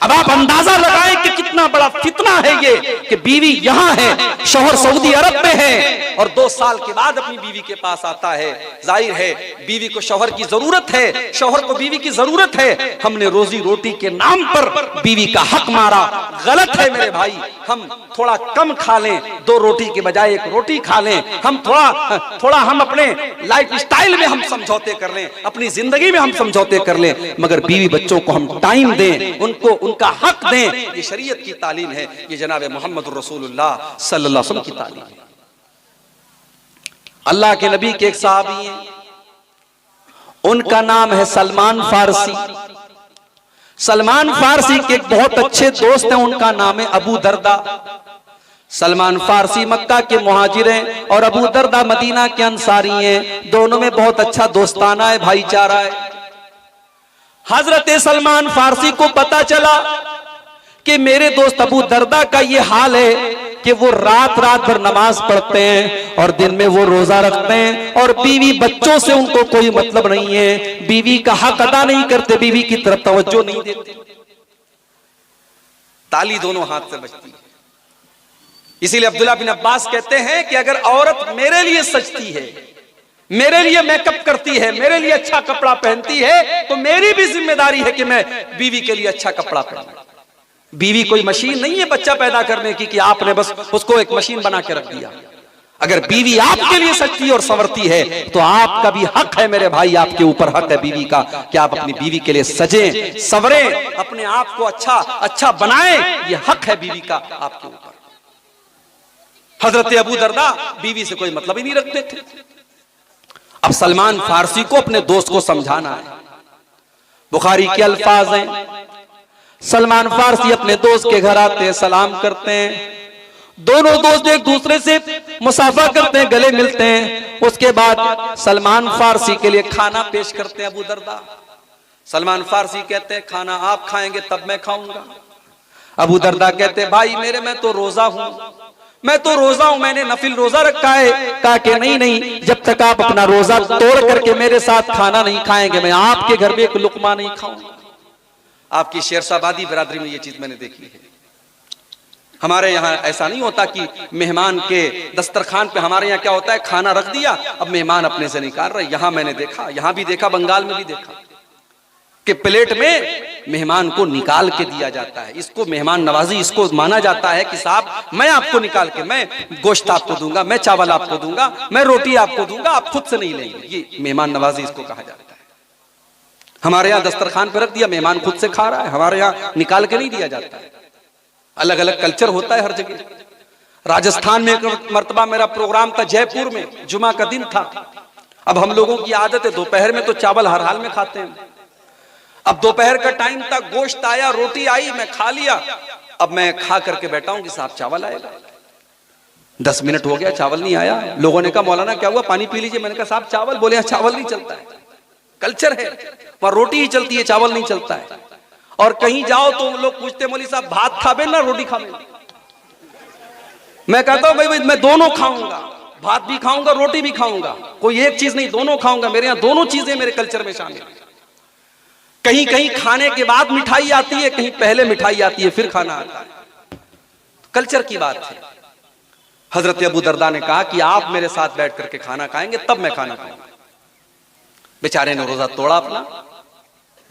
अब आप अंदाजा लगाएं कि कितना बड़ा फितना है ये कि बीवी यहां है, शौहर सऊदी अरब में है और 2 साल के बाद अपनी बीवी के पास आता है। जाहिर है बीवी को शौहर की जरूरत है, शौहर को बीवी की जरूरत है। हमने रोजी रोटी के नाम पर बीवी का हक मारा, गलत है मेरे भाई। हम थोड़ा कम खा लें, 2 रोटी के बजाय 1 रोटी खा लें, हम थोड़ा हम अपने लाइफ स्टाइल में हम समझौते कर लें, अपनी जिंदगी में हम समझौते कर लें, मगर बीवी बच्चों को हम टाइम दें, उनको उनका हक दें। ये शरीयत की तालीम है, ये जनाब मोहम्मद रसूलुल्लाह सल्लल्लाहु अलैहि वसल्लम की तालीम है। अल्लाह के नबी के एक सहाबी हैं, उनका नाम है सलमान फारसी। सलमान फारसी के एक बहुत अच्छे दोस्त हैं, उनका नाम है अबू दरदा। सलमान फारसी मक्का के मुहाजिर हैं और अबू दरदा मदीना के अंसारी हैं। दोनों में बहुत अच्छा दोस्ताना है, भाईचारा है। हजरत सलमान फारसी को पता चला कि मेरे दोस्त अबू दरदा का ये हाल है कि वो रात रात भर नमाज पढ़ते हैं और दिन में वो रोजा रखते हैं और बीवी बच्चों से उनको कोई मतलब नहीं है, बीवी का हक अदा नहीं करते, बीवी की तरफ तवज्जो नहीं देते। ताली दोनों हाथ से बजती है। इसीलिए अब्दुल्लाह बिन अब्बास कहते हैं कि अगर औरत मेरे लिए सजती है, मेरे लिए मेकअप करती है, मेरे लिए अच्छा कपड़ा पहनती है, तो मेरी भी जिम्मेदारी है कि मैं बीवी के लिए अच्छा कपड़ा पहनूं। बीवी कोई मशीन नहीं है बच्चा पैदा करने की कि आपने बस उसको एक मशीन बना के रख दिया। अगर बीवी आपके लिए सजती और संवरती है तो आपका भी हक है मेरे भाई, आपके ऊपर हक है बीवी का कि आप अपनी बीवी के लिए सजें, संवरें, अपने आप को अच्छा बनाएं। ये हक है बीवी का आपके ऊपर। हजरत अबू दरदा बीवी से कोई मतलब ही नहीं रखते थे। अब सलमान फारसी को अपने दोस्त को समझाना है। बुखारी के अल्फाज हैं, सलमान फारसी अपने दोस्त के घर आते हैं, सलाम करते हैं, दोनों दोस्त एक दूसरे से मुसाफा करते हैं, गले मिलते हैं। उसके बाद सलमान फारसी के लिए खाना पेश करते हैं अबू दरदा। सलमान फारसी कहते हैं खाना आप खाएंगे तब मैं खाऊंगा। अबू दरदा कहते हैं भाई मेरे मैं तो रोजा हूं, मैं तो रोजा हूं, मैंने नफिल रोजा रखा है। कहा कि नहीं, जब तक आप अपना रोजा तोड़ करके मेरे साथ खाना नहीं खाएंगे मैं आपके घर में एक लुकमा नहीं खाऊंगा। आपकी शेरशाबादी बिरादरी में ये चीज मैंने देखी है। हमारे यहाँ ऐसा नहीं होता कि मेहमान के दस्तरखान पे, हमारे यहाँ क्या होता है खाना रख दिया, अब मेहमान अपने से निकाल रहे। यहाँ मैंने देखा, यहाँ भी देखा, बंगाल में भी देखा कि प्लेट में मेहमान को निकाल के दिया जाता है। इसको मेहमान नवाजी इसको माना जाता है कि साहब मैं आपको निकाल के, मैं गोश्त आपको दूंगा, मैं चावल आपको दूंगा, मैं रोटी आपको दूंगा, आप खुद से नहीं लेंगे। ये मेहमान नवाजी इसको कहा जाता है। हमारे यहाँ दस्तरखान पर रख दिया, मेहमान खुद से खा रहा है, हमारे यहाँ निकाल के नहीं दिया जाता है। अलग अलग कल्चर होता है हर जगह। राजस्थान में एक मर्तबा मेरा प्रोग्राम था जयपुर में, जुमा का दिन था। अब हम लोगों की आदत है दोपहर में तो चावल हर हाल में खाते हैं। अब दोपहर का टाइम था, गोश्त आया, रोटी आई, मैं खा लिया। अब मैं खा करके बैठा हूं कि साहब चावल आएगा। 10 मिनट हो गया, चावल नहीं आया। लोगों ने कहा मौलाना क्या हुआ, पानी पी लीजिए। मैंने कहा साहब चावल। बोले यहाँ चावल नहीं चलता है, कल्चर है, वहां रोटी ही चलती है, चावल नहीं चलता है। और कहीं जाओ तो लोग पूछते मौली साहब भात खाबे ना रोटी खाबे। मैं कहता हूं भाई मैं दोनों खाऊंगा, भात भी खाऊंगा रोटी भी खाऊंगा, कोई एक चीज नहीं, दोनों खाऊंगा। मेरे यहाँ दोनों चीजें मेरे कल्चर में शामिल है। कहीं कहीं खाने के बाद मिठाई आती है, कहीं पहले मिठाई आती है फिर खाना आता है। कल्चर की बात है। हजरत अबू दरदा ने कहा कि आप मेरे साथ बैठ करके खाना खाएंगे तब मैं खाना खाऊंगा। बेचारे ने रोजा तोड़ा अपना।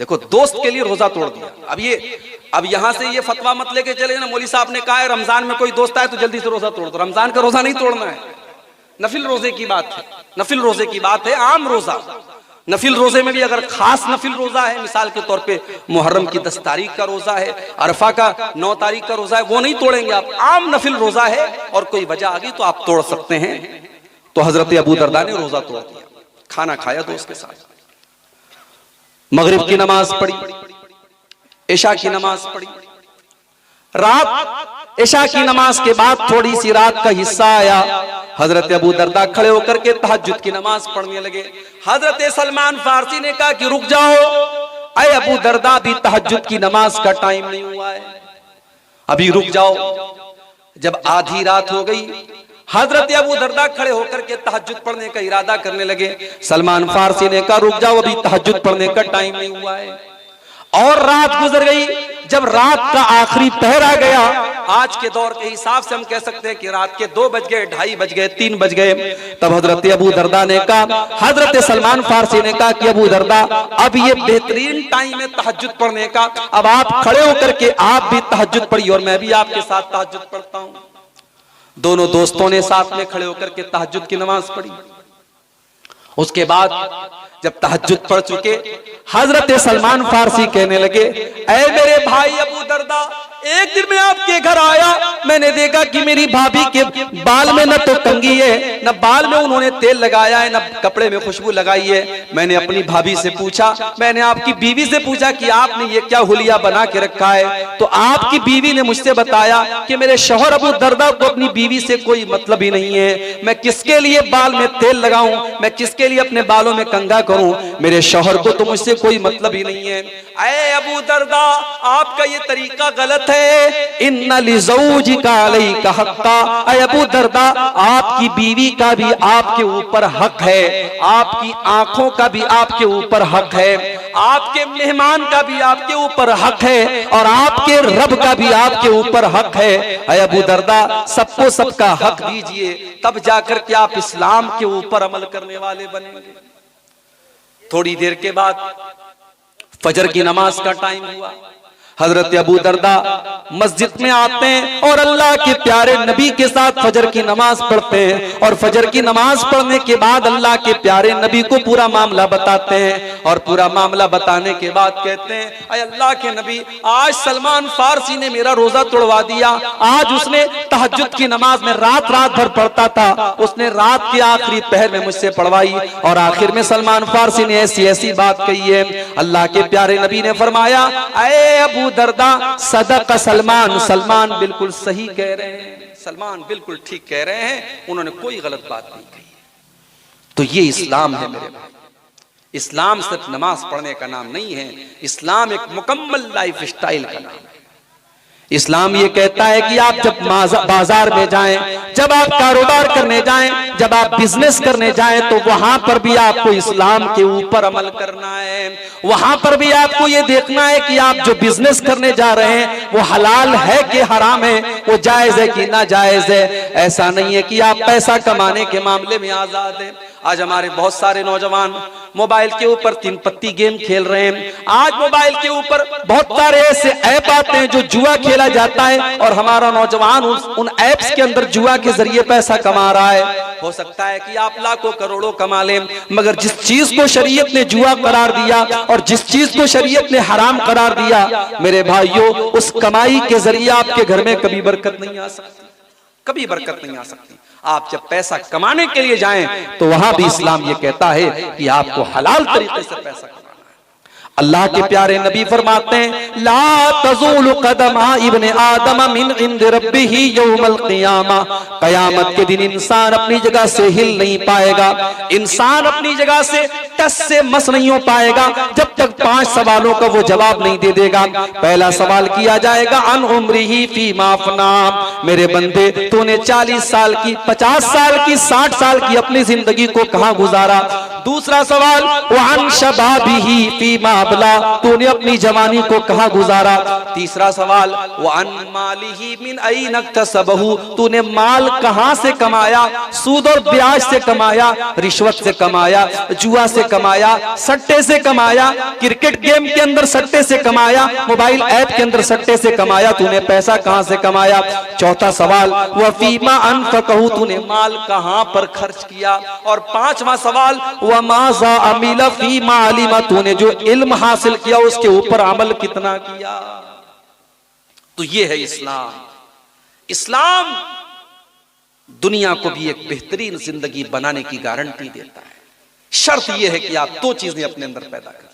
देखो दोस्त के लिए रोजा तोड़ दिया। अब यहां से ये फतवा मत लेके चले ना, मौली साहब ने कहा है रमजान में कोई दोस्त आए तो जल्दी से रोजा तोड़ दो। रमजान का रोजा नहीं तोड़ना है, नफिल रोजे की बात है। नफिल रोजे की बात है, आम रोजा। नफिल रोजे में भी अगर खास नफिल रोजा है, मिसाल के तौर पे मुहर्रम की 10 तारीख का रोजा है, अरफा का 9 तारीख का रोजा है, वो नहीं तोड़ेंगे आप। आम नफिल रोजा है और कोई वजह आ गई तो आप तोड़ सकते हैं। तो हजरत अबू दरदा ने रोजा तोड़ दिया, खाना खाया दोस्त के साथ। मगरिब की नमाज पढ़ी, इशा की नमाज पढ़ी। रात इशा की नमाज के बाद थोड़ी सी रात का हिस्सा आया, हजरत अबू दरदा खड़े होकर के तहज्जुद की नमाज पढ़ने लगे। हजरत सलमान फारसी ने कहा कि रुक जाओ, अरे अबू दरदा अभी तहज्जुद की नमाज का टाइम नहीं हुआ है, अभी रुक जाओ। जब आधी रात हो गई, हजरत अबू दरदा खड़े होकर के तहज्जुद पढ़ने का इरादा करने लगे। सलमान फारसी ने कहा रुक जाओ, अभी तहज्जुद पढ़ने का टाइम नहीं हुआ है। और रात गुजर गई। जब रात का आखिरी पहर आ गया, आज के दौर के हिसाब से हम कह सकते हैं कि रात के 2 बज गए, 2:30 बज गए, 3 बज गए, तब हजरत अबू दरदा ने कहा, हजरत सलमान फारसी ने कहा कि अबू दरदा अब ये बेहतरीन टाइम है तहज्जुद पढ़ने का, अब आप खड़े होकर के आप भी तहज्जुद पढ़िए और मैं भी आपके साथ तहज्जुद पढ़ता हूं। दोनों दोस्तों ने साथ में खड़े होकर के तहज्जुद की नमाज पढ़ी। उसके बाद जब तहज्जुद पढ़ चुके, हजरत सलमान फारसी कहने लगे, ऐ मेरे भाई अबू दरदा, एक दिन मैं आपके घर आया, मैंने देखा कि मेरी भाभी के बाल में न तो कंघी है, न बाल में उन्होंने तेल लगाया है, न कपड़े में खुशबू लगाई है। मैंने अपनी भाभी से पूछा, मैंने आपकी बीवी से पूछा कि आपने ये क्या हुलिया बना के रखा है, तो आपकी बीवी ने मुझसे बताया कि मेरे शौहर अबू दरदा को अपनी बीवी से कोई मतलब ही नहीं है। मैं किसके लिए बाल में तेल लगाऊं, मैं किसके लिए अपने बालों में कंघा करूं, मेरे शौहर को तो मुझसे कोई मतलब ही नहीं है। ऐ अबू दरदा, आपका ये तरीका गलत है। इन्ना लिज़ौजिका अलैका हक्का, ऐ अबू दरदा आपकी बीवी का भी आपके ऊपर हक है, आपकी आंखों का भी आपके ऊपर हक है, आपके मेहमान का भी आपके ऊपर हक है, और आपके रब का भी आपके ऊपर हक है। ऐ अबू दरदा सबको सबका हक दीजिए, तब जाकर के आप इस्लाम के ऊपर अमल करने वाले बनेंगे। थोड़ी देर के बाद फजर की नमाज का टाइम हुआ। हजरत अबू दरदा मस्जिद में आते हैं और अल्लाह के प्यारे नबी के साथ फजर की नमाज पढ़ते हैं, और फजर की नमाज पढ़ने के बाद अल्लाह के प्यारे नबी को पूरा मामला बताते हैं, और पूरा मामला बताने के बाद कहते हैं, अय अल्लाह के नबी, आज सलमान फारसी ने मेरा रोजा तोड़वा दिया। आज उसने तहज्जुद की नमाज में रात भर पढ़ता था, उसने रात के आखिरी पहर में मुझसे पढ़वाई, और आखिर में सलमान फारसी ने ऐसी बात कही है। अल्लाह के प्यारे नबी ने फरमाया, अय अबू दरदा सदक सलमान, सलमान बिल्कुल सही कह रहे हैं, सलमान बिल्कुल ठीक कह रहे हैं, उन्होंने कोई गलत बात नहीं कही। तो ये इस्लाम है मेरे भाई। इस्लाम सिर्फ नमाज पढ़ने का नाम नहीं है, इस्लाम एक मुकम्मल लाइफ स्टाइल का नाम है। इस्लाम ये कहता है कि आप जब बाजार में जाएं, जब आप कारोबार करने जाएं, जब आप बिजनेस करने जाएं, तो वहां पर भी आपको इस्लाम के ऊपर अमल करना है। वहां पर भी आपको ये देखना है कि आप जो बिजनेस करने जा रहे हैं वो हलाल है कि हराम है, वो जायज है कि ना जायज है। ऐसा नहीं है कि आप पैसा कमाने के मामले में आजाद हैं। आज हमारे बहुत सारे नौजवान मोबाइल के ऊपर 3 पत्ती गेम खेल रहे हैं। आज मोबाइल के ऊपर बहुत सारे ऐसे ऐप आते हैं जो जुआ खेला जाता है, और हमारा नौजवान उन ऐप्स के अंदर जुआ के जरिए पैसा कमा रहा है। हो सकता है कि आप लाखों करोड़ों कमा लें, मगर जिस चीज को शरीयत ने जुआ करार दिया और जिस चीज को शरीयत ने हराम करार दिया, मेरे भाइयों, उस कमाई के जरिए आपके घर में कभी बरकत नहीं आ सकती, कभी बरकत नहीं आ सकती। आप जब पैसा कमाने के लिए जाएं तो वहां भी इस्लाम ये कहता है कि आपको हलाल तरीके से पैसा कमाना है। अल्लाह के प्यारे नबी फरमाते हैं, ला तज़ूलु क़दमा इब्ने आदम मिन इंद रब्बिही यौमल क़ियामा। क़यामत के दिन इंसान अपनी जगह से हिल नहीं पाएगा, इंसान अपनी जगह से टस से मस नहीं हो पाएगा जब तक 5 सवालों का वो जवाब नहीं दे देगा। पहला सवाल किया जाएगा, अन उम्रिही फीमा अफ़ना। मेरे बंदे, तूने 40 साल की, 50 साल की, 60 साल की अपनी जिंदगी को कहां गुजारा। दूसरा सवाल, वअन शबाबिही फीमा अबला। तूने अपनी जवानी को कहां गुजारा। तीसरा सवाल, वअन मालिही मिन अय्न इक्तसबहू। तूने माल कहां से कमाया, सूद और ब्याज से कमाया, रिश्वत से कमाया, जुआ से कमाया, सट्टे से कमाया, क्रिकेट गेम के अंदर सट्टे से कमाया, मोबाइल ऐप के अंदर सट्टे से कमाया, तूने पैसा कहां से कमाया। चौथा सवाल, वफीमा अनफकहू। तूने माल कहां पर खर्च किया। और 5वां सवाल, वमाज़ा अमिला फीमा अलिमा। तूने जो इल्म हासिल किया उसके ऊपर अमल कितना किया। तो ये है इस्लाम। इस्लाम दुनिया को भी एक बेहतरीन जिंदगी बनाने की गारंटी देता है। शर्त यह है कि आप 2 चीजें अपने अंदर पैदा करें।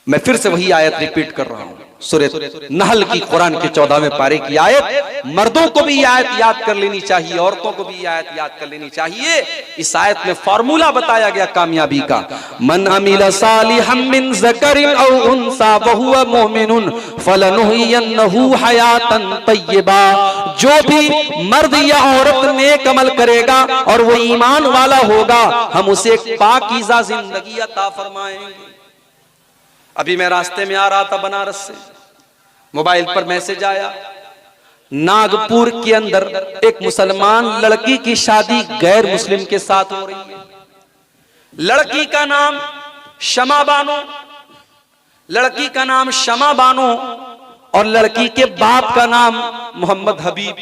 मैं फिर से वही आयत रिपीट कर रहा हूं, सूरह नहल की, कुरान के 14वें पारे की आयत। मर्दों को भी आयत याद कर लेनी चाहिए, औरतों को भी आयत याद कर लेनी चाहिए। इस आयत में फॉर्मूला बताया गया कामयाबी का। मन अमिला सालिहम मिन ज़करिन औ उन्सा वहुवा मुमिनुन फलनुहयन्नहु हयातन तय्यबा। जो भी मर्द या औरत नेक अमल करेगा और वो ईमान वाला होगा, हम उसे एक पाकीज़ा जिंदगी अता फरमाएंगे। अभी मैं रास्ते में आ रहा था बनारस से, मोबाइल पर मैसेज आया, नागपुर के अंदर एक मुसलमान लड़की की शादी गैर मुस्लिम के साथ हो रही है। लड़की का नाम शमा बानो, लड़की का नाम शमा बानो और लड़की के बाप का नाम मोहम्मद हबीब।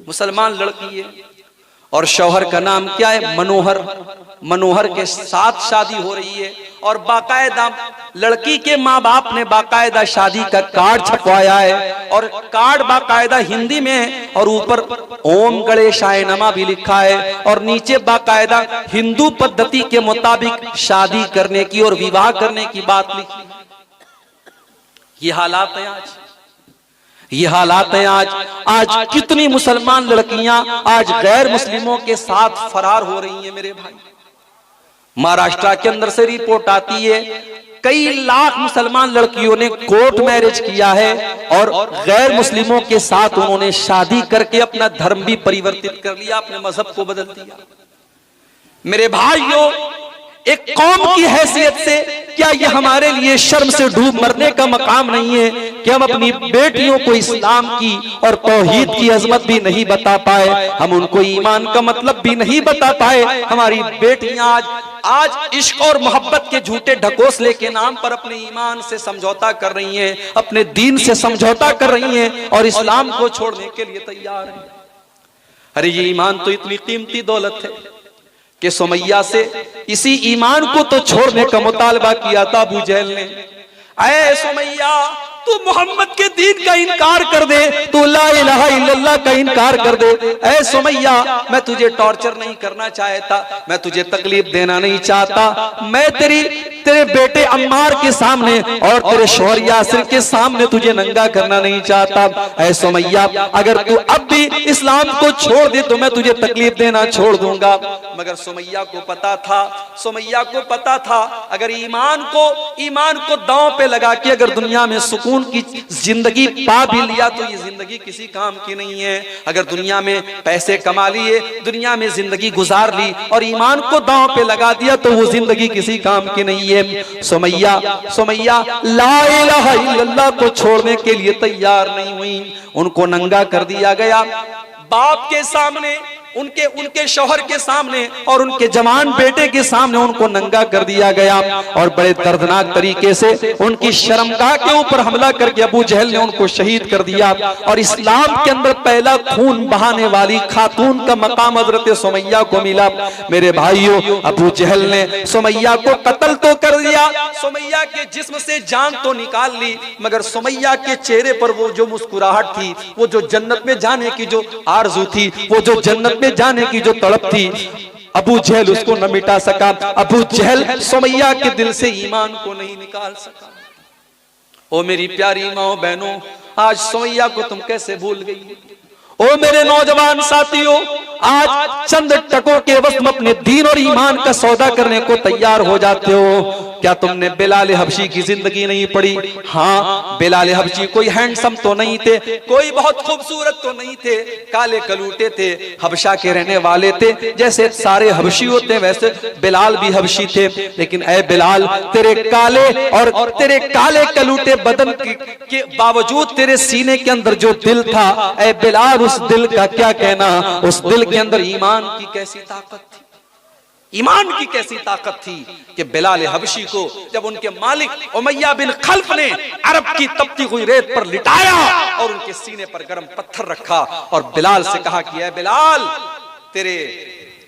मुसलमान लड़की है और शौहर का नाम क्या है, मनोहर। मनोहर के साथ शादी हो रही है और बाकायदा लड़की के माँ बाप ने बाकायदा शादी का कार्ड छपवाया है और कार्ड बाकायदा हिंदी में है और ऊपर ओम गणेशाय नमः भी लिखा है और नीचे बाकायदा हिंदू पद्धति के मुताबिक शादी करने की और विवाह करने की बात लिखी है। ये हालात है आज, ये हालात हैं आज। आज कितनी मुसलमान लड़कियां आज गैर मुस्लिमों के साथ फरार हो रही हैं मेरे भाई। महाराष्ट्र के अंदर से रिपोर्ट आती है, कई लाख मुसलमान लड़कियों ने कोर्ट मैरिज किया है और गैर मुस्लिमों के साथ उन्होंने शादी करके अपना धर्म भी परिवर्तित कर लिया, अपने मजहब को बदल दिया। मेरे भाइयों, एक कौम की हैसियत से क्या ये हमारे लिए शर्म से डूब मरने का मकाम नहीं है कि हम अपनी बेटियों को इस्लाम की और तौहीद की अजमत भी नहीं बता पाए, हम उनको ईमान का मतलब भी नहीं बता पाए। हमारी बेटियां आज इश्क और मोहब्बत के झूठे ढकोसले के नाम पर अपने ईमान से समझौता कर रही हैं, अपने दीन से समझौता कर रही हैं और इस्लाम को छोड़ने के लिए तैयार हैं। अरे ये ईमान तो इतनी कीमती दौलत है कि सुमैया से इसी ईमान को तो छोड़ने का मुतालबा किया था अबू जहल ने। ऐ सुमैया, तू मोहम्मद के दीन का इनकार कर दे, तू ला इलाहा इल्लल्लाह का इनकार कर दे। ऐ सुमैया, मैं तुझे टॉर्चर नहीं करना चाहता, मैं तुझे तकलीफ देना नहीं चाहता, मैं तेरे बेटे अम्मार के सामने और तेरे शौहर यासिर के सामने तुझे नंगा करना नहीं चाहता। ऐ सुमैया, अगर तू अब भी इस्लाम को छोड़ दे तो मैं तुझे तकलीफ देना छोड़ दूंगा। मगर सुमैया को पता था, सुमैया को पता था अगर ईमान को दांव पे लगा के अगर दुनिया में सुकून की जिंदगी पा भी लिया तो ये जिंदगी किसी काम की नहीं है। अगर दुनिया में पैसे कमा लिए, दुनिया में जिंदगी गुजार ली और ईमान को दांव पे लगा दिया तो वो जिंदगी किसी काम की नहीं है। सुमैया ला इलाहा इल्लल्लाह को छोड़ने के लिए तैयार नहीं हुई, उनको नंगा कर दिया गया। बाप के सामने, उनके शौहर के सामने और उनके जवान बेटे के सामने उनको नंगा कर दिया गया और बड़े दर्दनाक तरीके से उनकी शर्मगाह के ऊपर हमला करके अबू जहल ने उनको शहीद कर दिया। और इस्लाम के अंदर पहला खून बहाने वाली खातून का मकाम हजरत सुमैया को मिला। मेरे भाइयों, अबू जहल ने सुमैया को कत्ल तो कर दिया, सुमैया के जिस्म से जान तो निकाल ली, मगर सुमैया के चेहरे पर वो जो मुस्कुराहट थी, वो जो जन्नत में जाने की जो आरज़ू थी, वो जो जन्नत में जाने की जो तड़प थी, अबू जहल उसको न मिटा सका। अबू जहल सुमैया के दिल से ईमान को नहीं निकाल सका। ओ मेरी प्यारी माओ बहनों, आज सुमैया को तुम कैसे भूल गई? ओ मेरे नौजवान साथियों, आज चंद टकों के वक्त में अपने दीन और ईमान का सौदा करने को तैयार हो जाते हो। क्या तुमने बिलाल हबशी की जिंदगी नहीं पढ़ी? हाँ, बिलाल हबशी कोई हैंडसम तो नहीं थे, कोई बहुत खूबसूरत तो नहीं थे, काले कलूटे थे, हबशा के रहने वाले थे। जैसे सारे हबशी होते हैं वैसे बिलाल भी हबशी थे। लेकिन ऐ बिलाल, तेरे काले और तेरे काले कलूटे बदन के बावजूद तेरे सीने के अंदर जो दिल था, ऐ बिलाल उस दिल का क्या कहना। उस दिल के अंदर ईमान की कैसी ताकत थी, ईमान की कैसी ताकत थी कि बिलाल हबशी को जब उनके मालिक उमैया बिन खल्फ ने अरब की तपती हुई रेत पर लिटाया और उनके सीने पर गर्म पत्थर रखा और बिलाल से कहा कि ऐ बिलाल,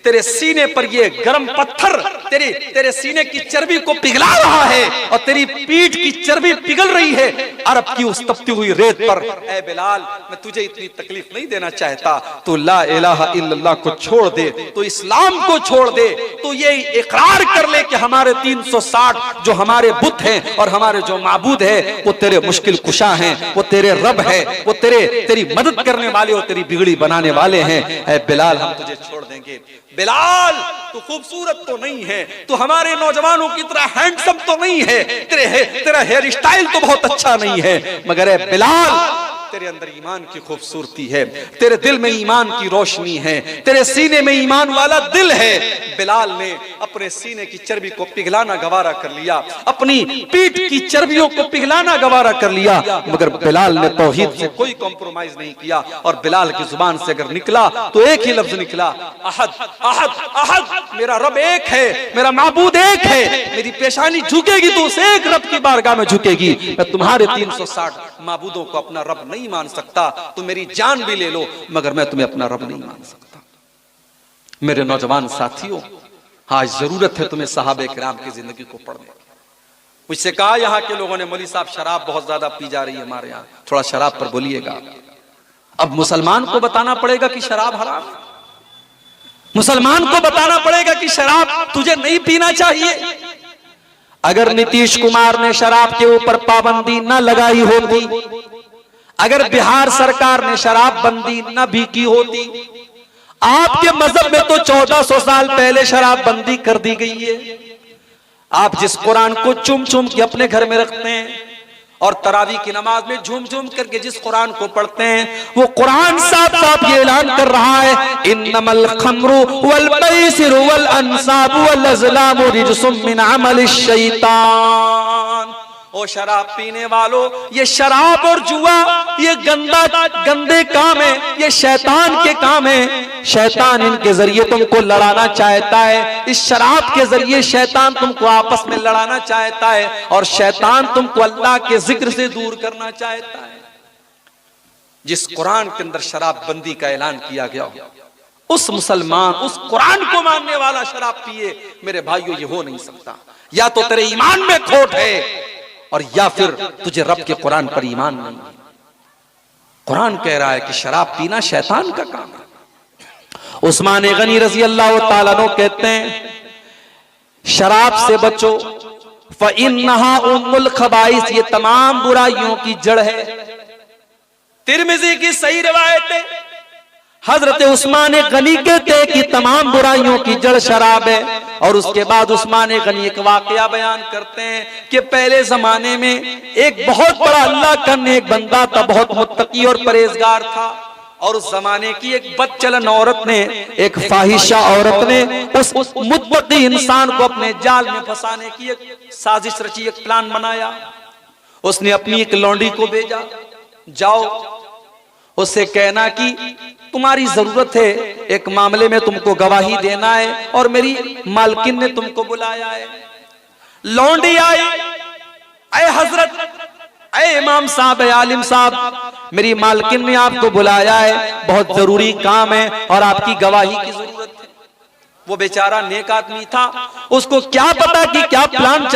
तेरे सीने पर ये गर्म पत्थर तेरे सीने की चर्बी को पिघला रहा है और तेरी पीठ की चर्बी पिघल रही है अरब की उस तपती हुई रेत पर। ऐ बिलाल, मैं तुझे इतनी तकलीफ नहीं देना चाहता, तो ला इलाहा इल्लल्लाह को छोड़ दे, तो इस्लाम को छोड़ दे, तो ये इकरार कर ले कि हमारे 360 जो हमारे बुत हैं और हमारे जो माबूद है वो तेरे मुश्किल कुशा हैं, वो तेरे रब है, वो तेरी मदद करने वाले और तेरी बिगड़ी बनाने वाले हैं। ऐ बिलाल, हम तुझे छोड़ देंगे। बिलाल, तू खूबसूरत तो नहीं है, तू हमारे नौजवानों की तरह हैंडसम तो नहीं है, तेरा हेयर स्टाइल तो बहुत अच्छा नहीं है, मगर ऐ बिलाल, तेरे अंदर ईमान की खूबसूरती है, तेरे दिल में ईमान की रोशनी है, तेरे सीने में ईमान वाला दिल है। बिलाल ने अपने सीने की चर्बी को पिघलाना गवारा कर लिया, अपनी पीठ की चर्बियों को पिघलाना गवारा कर लिया, मगर बिलाल ने तौहीद से कोई कॉम्प्रोमाइज नहीं किया। और बिलाल की जुबान से अगर निकला तो एक ही लफ्ज निकला, अहद अहद अहद, मेरा रब एक है, मेरा माबूद एक है, मेरी पेशानी झुकेगी तो उस एक रब की बारगाह में झुकेगी। मैं तुम्हारे 360 माबूदों को अपना रब नहीं मान सकता, तुम मेरी जान भी ले लो मगर मैं तुम्हें अपना रब नहीं मान सकता। मेरे नौजवान साथियों, आज जरूरत है तुम्हें सहाबे किराम की जिंदगी को पढ़ने की। मुझसे कहा यहाँ के लोगों ने, मौलवी साहब शराब बहुत ज्यादा पी जा रही है हमारे यहाँ, थोड़ा शराब पर बोलिएगा। अब मुसलमान को बताना पड़ेगा कि शराब हराम है, मुसलमान को बताना पड़ेगा कि शराब तुझे नहीं पीना चाहिए। अगर नीतीश कुमार ने शराब के ऊपर पाबंदी न लगाई होती, अगर बिहार सरकार ने शराब बंदी न भी की होती, आपके मजहब में तो 1400 साल पहले शराब बंदी कर दी गई है। आप जिस कुरान को चुम चुम के अपने घर में रखते हैं और तरावी की नमाज में झूम झूम करके जिस कुरान को पढ़ते हैं, वो कुरान साफ साफ ये ऐलान कर रहा है, इन्नमल खम्रु वल मैसिरु वल अंसाबु वल अज़लामु रिज्सुम मिन अमलिश शैतान। ओ शराब पीने वालों, ये शराब और जुआ ये गंदे काम है, ये शैतान के काम है। शैतान इनके जरिए तुमको लड़ाना चाहता है, इस शराब के जरिए शैतान तुमको आपस में लड़ाना चाहता है और शैतान तुमको अल्लाह के जिक्र से दूर करना चाहता है। जिस कुरान के अंदर शराब बंदी का ऐलान किया गया, उस मुसलमान, उस कुरान को मानने वाला शराब पिए, मेरे भाइयों ये हो नहीं सकता। या तो तेरे ईमान में खोट है और या फिर तुझे रब के कुरान पर ईमान नहीं है। कुरान कह रहा है कि शराब पीना शैतान का काम है। उस्मान गनी रजी अल्लाह ताला अन्हु कहते हैं, शराब से बचो, फ़इन्नहा उम्मुल खबाइस, ये तमाम बुराइयों की जड़ है। तिरमिज़ी की सही रिवायत है, हजरत उस्मान गनी कहते हैं कि तमाम बुराइयों की जड़ शराब है। और उसके बाद उस्मान गनी एक वाकया बयान करते हैं कि पहले जमाने में एक बहुत बड़ा अल्लाह का नेक बंदा था, बहुत मुत्तकी और परहेजगार था, और उस जमाने की एक बदचलन औरत ने, एक फाहिशा औरत ने उस मुत्तकी इंसान को अपने जाल में फंसाने की एक साजिश रची, एक प्लान बनाया। उसने अपनी एक लौंडी को भेजा, जाओ उससे कहना कि तुम्हारी जरूरत है, एक मामले में तुमको गवाही देना है और मेरी मालकिन ने तुमको बुलाया है। लौंडी आई, ऐ हजरत, ऐ इमाम साहब, ऐ आलिम साहब, मेरी मालकिन ने आपको बुलाया है, बहुत जरूरी काम है और आपकी गवाही की जरूरत है। वो बेचारा नेक आदमी था, उसको क्या पता कि क्या प्लान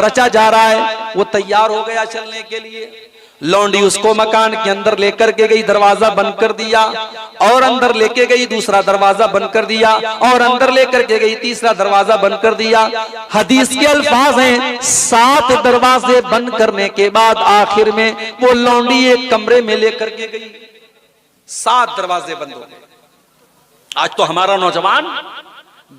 रचा जा रहा है। वो तैयार हो गया चलने के लिए। लौंडी उसको मकान के अंदर लेकर के गई, दरवाजा बंद कर दिया, और अंदर लेके गई, दूसरा दरवाजा बंद कर दिया, और अंदर लेकर के गई, तीसरा दरवाजा बंद कर दिया। हदीस के अल्फाज हैं 7 दरवाजे बंद करने के बाद आखिर में वो लौंडी एक कमरे में लेकर के गई, 7 दरवाजे बंद हो गए। आज तो हमारा नौजवान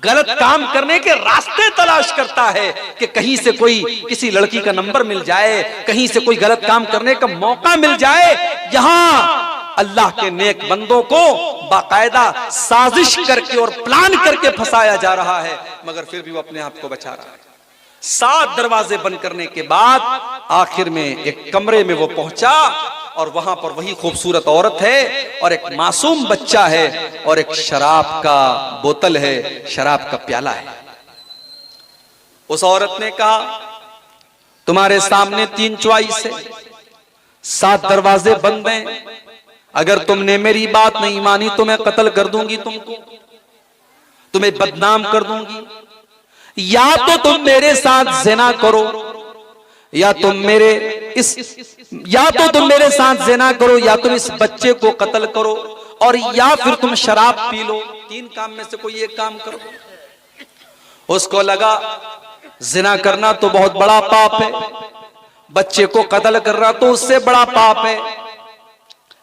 गलत काम करने के रास्ते तलाश करता है कि कहीं से कोई किसी लड़की का नंबर मिल जाए, कहीं से कोई गलत काम करने का मौका मिल जाए। यहां अल्लाह के नेक बंदों को बाकायदा साजिश करके और प्लान करके फंसाया जा रहा है, मगर फिर भी वो अपने आप को बचा रहा है। 7 दरवाजे बंद करने के बाद आखिर में एक कमरे में वो पहुंचा, और वहां पर वही खूबसूरत औरत है, और एक मासूम बच्चा है, और एक शराब का बोतल है, शराब का प्याला है। उस औरत ने कहा, तुम्हारे सामने 3 चॉइस है, 7 दरवाजे बंद हैं, अगर तुमने मेरी बात नहीं मानी तो मैं कत्ल कर दूंगी तुमको, तुम्हें बदनाम कर दूंगी, या तो तुम मेरे साथ ज़िना करो, या तुम मेरे साथ ज़िना करो, या तुम इस बच्चे को कत्ल करो, और या फिर तुम शराब पी लो। 3 काम में से कोई एक काम करो। उसको लगा ज़िना करना तो बहुत बड़ा पाप है, बच्चे को कत्ल करना तो उससे बड़ा पाप है,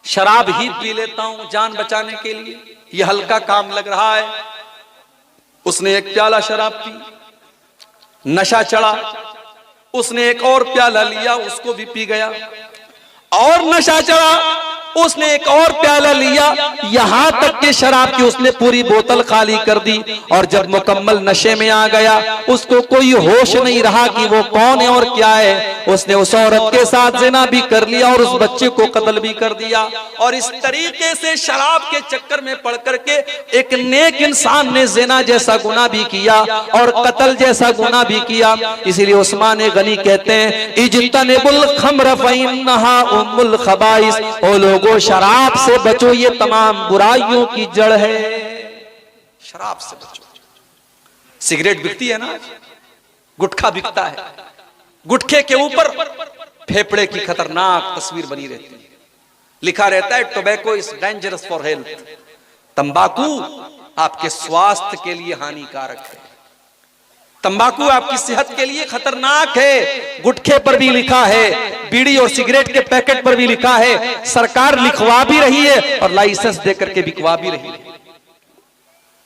शराब ही पी लेता हूं जान बचाने के लिए, यह हल्का काम लग रहा है। उसने एक प्याला शराब पी, नशा चढ़ा, उसने एक और प्याला लिया, उसको भी पी गया, और नशा चढ़ा, उसने एक और प्याला लिया, यहां तक कि शराब की उसने पूरी बोतल खाली कर दी, और जब मुकम्मल नशे में आ गया, उसको कोई होश नहीं रहा कि वो कौन है और क्या है। उसने उस औरत के साथ ज़िना भी कर लिया और उस बच्चे को कत्ल भी कर दिया, और इस तरीके से शराब के चक्कर में पड़ करके एक नेक इंसान ने ज़िना जैसा गुनाह भी किया और कत्ल जैसा गुनाह भी किया। इसीलिए उस्मान गनी कहते हैं, इज्तनिबुल खम्र फइन्नहा उम्मुल खबाइस, ओ लोगों शराब से बचो, ये तमाम बुराइयों की जड़ है, शराब से बचो। सिगरेट बिकती है ना, गुटखा बिकता है, गुटखे के ऊपर फेफड़े की खतरनाक तस्वीर बनी रहती है, लिखा रहता है tobacco is dangerous for health, तंबाकू आपके स्वास्थ्य के लिए हानिकारक है, तंबाकू आपकी सेहत के लिए खतरनाक है। गुटखे पर भी लिखा है, बीड़ी और सिगरेट के पैकेट पर भी लिखा है, सरकार लिखवा भी रही है और लाइसेंस देकर के बिकवा भी रही है।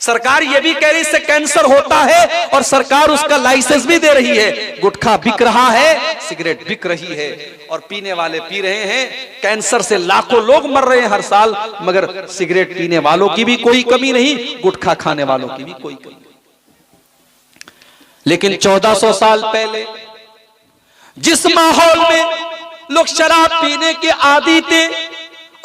सरकार ये भी कह रही है इससे कैंसर होता है, और सरकार उसका लाइसेंस भी दे रही है। गुटखा बिक रहा है, सिगरेट बिक रही है, और पीने वाले पी रहे हैं। कैंसर से लाखों लोग मर रहे हैं हर साल, मगर सिगरेट पीने वालों की भी कोई कमी नहीं, गुटखा खाने वालों की भी कोई कमी नहीं। लेकिन 1400 साल पहले जिस माहौल में लोग शराब पीने के आदी थे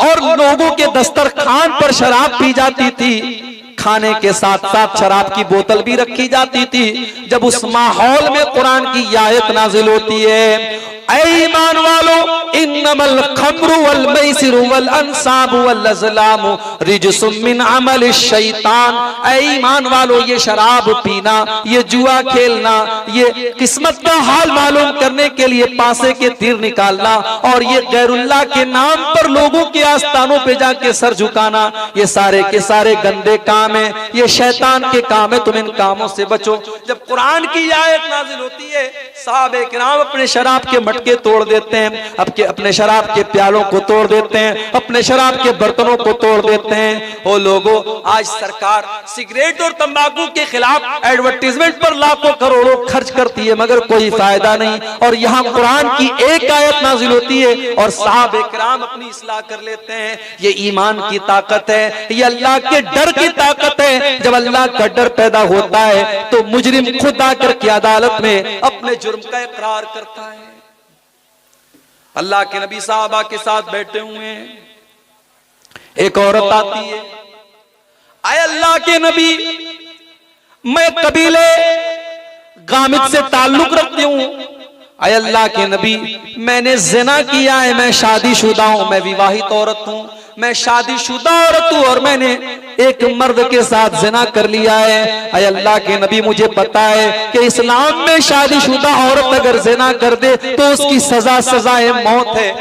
और लोगों के दस्तरखान पर शराब पी जाती थी, खाने के साथ साथ शराब की बोतल भी रखी जाती थी, जब उस माहौल में कुरान की आयत नाजिल होती है, ऐ ईमान वालो इन्नमल खम्रु वल मैसिरु वल अंसाबु वल अज़लामु रिजसुम मिन अमल शैतान, ऐ ईमान वालो ये शराब पीना, ये जुआ खेलना, ये किस्मत का हाल मालूम करने के लिए पासे के तीर निकालना, और ये गैरुल्लाह के नाम पर लोगों के आस्थानों पे जाके सर झुकाना, ये सारे के सारे गंदे काम है, ये शैतान के काम है, तुम इन कामों से बचो। जब कुरान की आयत नाजिल होती है, सहाबे किराम अपने शराब के मटके तोड़ देते हैं, अपने शराब के प्यालों को तोड़ देते हैं, अपने शराब के बर्तनों को तोड़ देते हैं। ओ लोगों, आज सरकार सिगरेट और तंबाकू के खिलाफ एडवर्टीजमेंट पर लाखों करोड़ों खर्च करती है, मगर कोई फायदा नहीं। और यहाँ कुरान की एक आयत नाजिल होती है और सहाबे किराम अपनी इस्लाह कर लेते हैं। ये ईमान की ताकत है, ये अल्लाह के डर की ताकत है। जब अल्लाह का डर पैदा होता है तो मुजरिम खुद आकर के अदालत में अपने जुर्म का इकरार करता है। अल्लाह के नबी साहबा के साथ बैठे हुए हैं, एक औरत आती है, आए अल्लाह के नबी, मैं कबीले गामिद से ताल्लुक रखती हूं। आए अल्लाह के नबी, मैंने ज़िना किया है, मैं शादीशुदा हूं, मैं विवाहित औरत हूं, मैं शादीशुदा औरत हूं और मैंने एक मर्द के साथ ज़िना कर लिया है। आए अल्लाह के नबी, मुझे पता है कि इस्लाम में शादीशुदा औरत अगर ज़िना कर दे तो उसकी सजाए मौत है।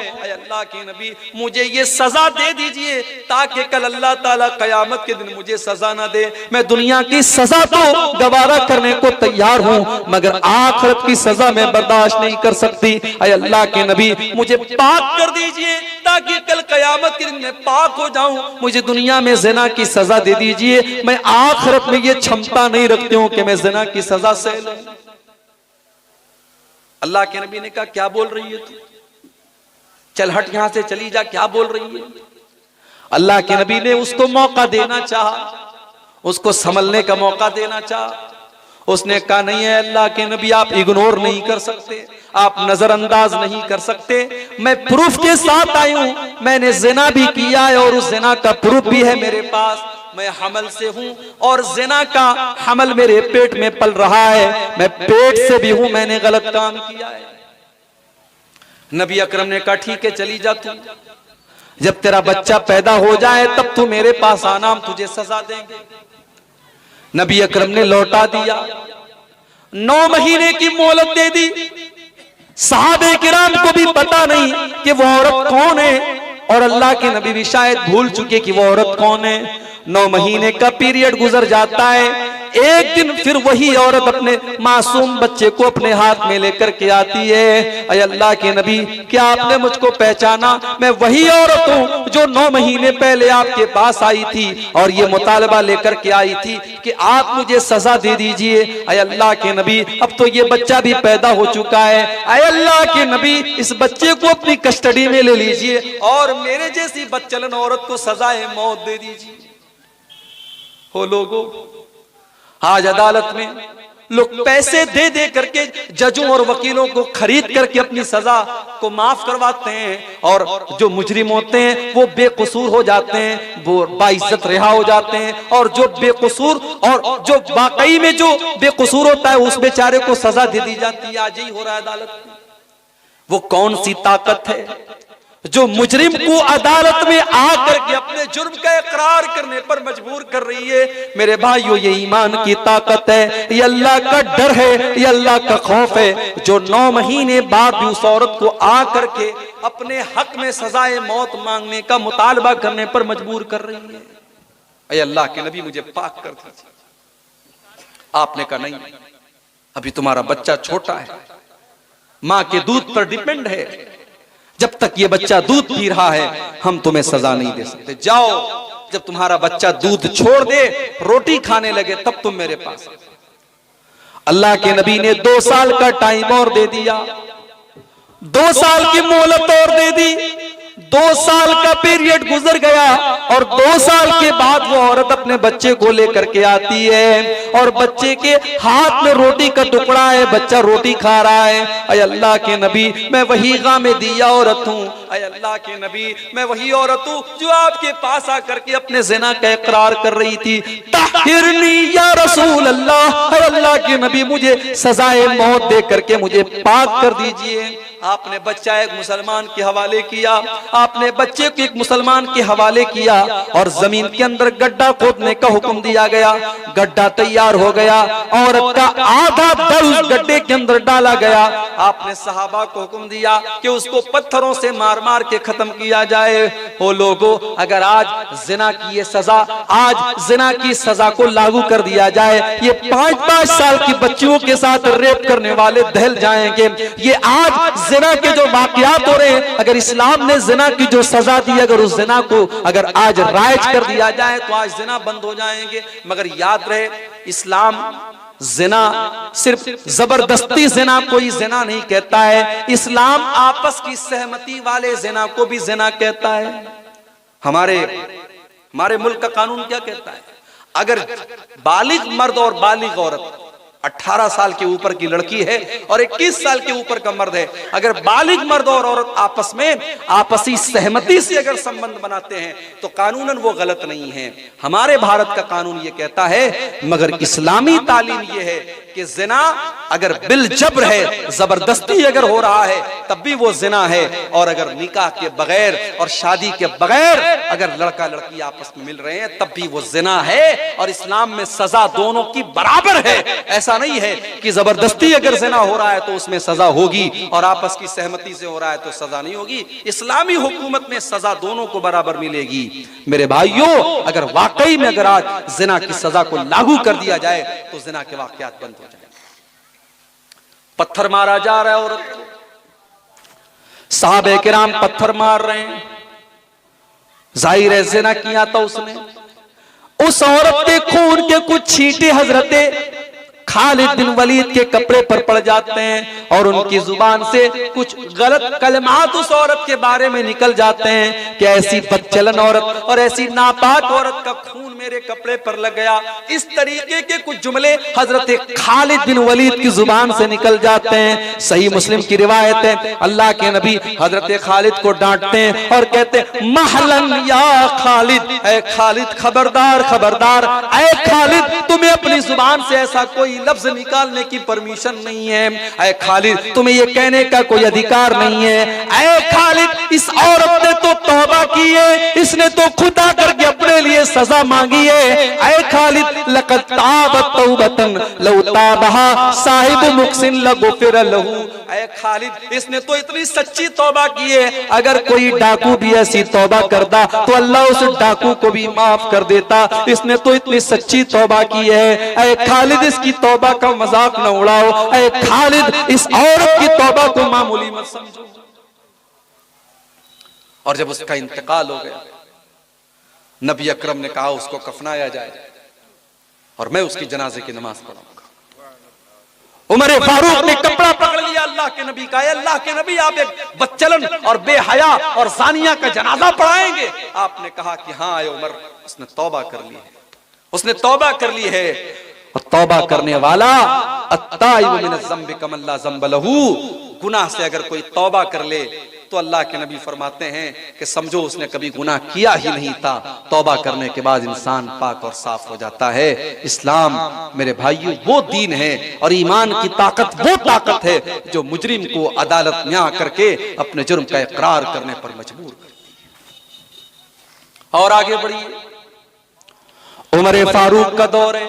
अल्लाह के नबी मुझे ये सजा दे दीजिए ताकि कल अल्लाह ताला कयामत के दिन मुझे सजा ना दे। मैं दुनिया की सजा तो गवारा करने को तैयार हूँ, मगर आखिरत की सजा मैं बर्दाश्त नहीं कर सकती। अय अल्लाह के नबी मुझे पाक कर दीजिए ताकि कल कयामत के दिन मैं पाक हो जाऊं। मुझे दुनिया में ज़िना की सजा दे दीजिए, मैं आखिरत में ये क्षमता नहीं रखती हूं कि मैं ज़िना की सजा सह लूं। अल्लाह के नबी ने कहा क्या बोल रही है तू, चल हट यहां से, चली जा, क्या बोल रही है। अल्लाह के नबी ने उसको मौका देना चाहा, उसको संभलने का मौका देना चाहा। उसने कहा नहीं है अल्लाह के नबी, आप इग्नोर नहीं कर सकते, आप नजरअंदाज नहीं कर सकते, मैं प्रूफ के साथ आई हूं, मैंने ज़िना भी किया है और उस ज़िना का प्रूफ भी है मेरे पास। मैं हमल से हूं और ज़िना का हमल मेरे पेट में पल रहा है, मैं पेट से भी हूं, मैंने गलत काम किया है। नबी अकरम ने कहा ठीक है चली जा तू, जब तेरा बच्चा पैदा हो जाए तब तू मेरे पास आना, हम तुझे सजा देंगे। नबी अकरम ने लौटा दिया, 9 महीने की मोहलत दे दी। सहाबे किराम को भी पता नहीं कि वो औरत कौन है, और अल्लाह के नबी भी शायद भूल चुके कि वो औरत कौन है। 9 महीने का पीरियड गुजर जाता है। एक दिन फिर वही औरत अपने मासूम बच्चे को अपने हाथ में लेकर के आती है। अय अल्लाह के नबी क्या आपने मुझको पहचाना, मैं वही औरत हूँ जो 9 महीने पहले आपके पास आई थी और ये मुतालबा लेकर के आई थी कि आप मुझे सजा दे दीजिए। अय अल्लाह के नबी अब तो ये बच्चा भी पैदा हो चुका है, अय अल्लाह के नबी इस बच्चे को अपनी कस्टडी में ले लीजिए और मेरे जैसी बदचलन औरत को सजाए मौत दे दीजिए। हो लोगों, आज अदालत में लोग पैसे दे दे करके जजों और वकीलों को खरीद करके अपनी सजा को माफ करवाते हैं, और जो मुजरिम होते हैं वो बेकसूर हो जाते हैं, वो बाइज्जत रिहा हो जाते हैं, और जो बेकसूर और जो वाकई में जो बेकसूर होता है उस बेचारे को सजा दे दी जाती है। आज ही हो रहा है अदालत में। वो कौन सी ताकत है जो मुजरिम को अदालत में आकर के अपने जुर्म का इकरार करने पर मजबूर कर रही है। मेरे भाइयों, ये ईमान की ताकत है, ये अल्लाह का डर है, ये अल्लाह का खौफ है, जो 9 महीने बाद भी उस औरत को आकर के अपने हक में सजाए मौत मांगने का मुतालबा करने पर मजबूर कर रही है। अय अल्लाह के नबी मुझे पाक कर दीजिए। आपने कहा नहीं, अभी तुम्हारा बच्चा छोटा है, मां के दूध पर डिपेंड है, जब तक ये बच्चा दूध पी रहा है हम तुम्हें सजा नहीं दे सकते। जाओ, जब तुम्हारा बच्चा दूध छोड़ दे, रोटी खाने लगे, तब तुम मेरे पास। अल्लाह के नबी ने 2 साल का टाइम और दे दिया, 2 साल की मोहलत और दे दी। 2 साल का पीरियड गुजर गया और 2 साल के बाद वो औरत अपने बच्चे को लेकर के आती है और बच्चे के हाथ में रोटी का टुकड़ा है, बच्चा रोटी खा रहा है। अय अल्लाह के नबी मैं वही गामे दिया औरत हूँ, अय अल्लाह के नबी मैं वही औरत हूँ जो आपके पास आकर के अपने ज़िना का इकरार कर रही थी। ताहिरनी या रसूल अल्लाह, अय अल्लाह के नबी मुझे सजाए मौत दे करके मुझे पाक कर दीजिए। आपने बच्चा एक मुसलमान के हवाले किया, आपने बच्चे को एक मुसलमान के हवाले किया और जमीन के अंदर गड्ढा खोदने का हुक्म दिया गया। गड्ढा तैयार हो गया, औरत का आधा दर उस गड्ढे के अंदर डाला गया। आपने सहाबा को हुक्म दिया कि उसको पत्थरों से मार मार के खत्म किया जाए। हो लोगों, अगर आज जिना की ये सजा, आज जिना की सजा को लागू कर दिया जाए, ये 5-5 साल की बच्चियों के साथ रेप करने वाले दहल जाएंगे। ये आज जिना के जो वाकयात हो रहे हैं, अगर इस्लाम ने जिना की जो सजा दी, अगर उस जिना को अगर आज राइज कर दिया जाए तो आज जिना बंद हो जाएंगे। मगर याद रहे, इस्लाम जिना सिर्फ जबरदस्ती जिना कोई जिना नहीं कहता है, इस्लाम आपस की सहमति वाले जिना को भी जिना कहता है। हमारे मुल्क का कानून क्या कहता है? अगर बालिग मर्द और बालिग औरत 18 साल के ऊपर की लड़की है और 21 साल के ऊपर का मर्द है, अगर बालिग मर्द और औरत आपस में आपसी सहमति से अगर संबंध बनाते हैं तो कानूनन वो गलत नहीं है। हमारे भारत का कानून ये कहता है, मगर इस्लामी तालीम ये है कि जिना अगर बिल जबर है, जबरदस्ती अगर हो रहा है तब भी वो जिना है, और अगर निकाह के बगैर और शादी के बगैर अगर लड़का लड़की आपस में मिल रहे हैं तब भी वो जिना है, और इस्लाम में सजा दोनों की बराबर है। ऐसा ऐसा नहीं है कि जबरदस्ती अगर ज़िना हो रहा है तो उसमें सजा होगी और आपस की सहमति से हो रहा है तो सजा नहीं होगी। इस्लामी हुकूमत में सजा दोनों को बराबर मिलेगी। मेरे भाइयों, अगर वाकई में अगर आज ज़िना की सजा को लागू कर दिया जाए तो ज़िना के वाकयात बंद हो जाए। पत्थर मारा जा रहा है औरत को, सहाबा-ए-किराम पत्थर मार रहे हैं, जाहिर है ज़िना किया था उसने। उस औरत के खून के कुछ छींटे हजरते खालिद बिन वलीद के कपड़े पर पड़ जाते हैं और उनकी जुबान से कुछ गलत कलमात उस औरत के बारे में निकल जाते हैं कि ऐसी बदचलन औरत और ऐसी नापाक औरत का खून मेरे कपड़े पर लग गया। इस तरीके के कुछ जुमले हजरत खालिद बिन वलीद की जुबान से निकल जाते हैं। सही मुस्लिम की रिवायत है, अल्लाह के नबी हजरत खालिद को डांटते हैं और कहते हैं, महलन या खालिद, ऐ खालिद खबरदार खबरदार, ऐ खालिद तुम्हें अपनी जुबान से ऐसा कोई लफ्ज निकालने की परमिशन नहीं है। ऐ खालिद तुम्हें ये कहने का कोई अधिकार नहीं है। ऐ खालिद इस औरत ने तो तौबा की है, इसने तो खुदा करके अपने लिए सजा मांगी है। ऐ खालिद लक़द ताबत तौबतन लौ ताबहा साहिब मुहसिन लगुफिर लहू। ऐ खालिद इसने तो इतनी सच्ची तौबा की है, अगर कोई डाकू भी ऐसी तौबा करता तो अल्लाह उस डाकू को भी माफ कर देता। इसने तो इतनी सच्ची तौबा की है। ऐ खालिद इसकी तौबा का मजाक न उड़ाओ। ऐ खालिद इस औरत की तौबा को मामूली मत समझो। और जब उसका इंतकाल हो गया, नबी अकरम ने कहा उसको कफनाया जाए और मैं उसकी जनाजे की नमाज पढ़ाऊंगा। उमर फारूक ने कपड़ा पकड़ लिया अल्लाह के नबी का, अल्लाह के नबी आप एक बदचलन और बेहया और जानिया का जनाजा पढ़ाएंगे? आपने कहा कि हाँ उमर, उसने तौबा कर ली है, उसने तौबा कर ली है। और तौबा करने वाला अत्ताइबु मिनज़ ज़ंबि कमन ला ज़ंब लहू, गुनाह से अगर कोई तौबा कर ले तो अल्लाह के नबी फरमाते हैं कि समझो उसने कभी गुनाह किया ही नहीं था। तौबा करने के बाद इंसान पाक और साफ हो जाता है। इस्लाम मेरे भाइयों वो दीन है और ईमान की ताकत वो ताकत है जो मुजरिम को अदालत में आकर अपने जुर्म का इकरार करने पर मजबूर करती है। और आगे बढ़िए, उमर फारूक का दौर है।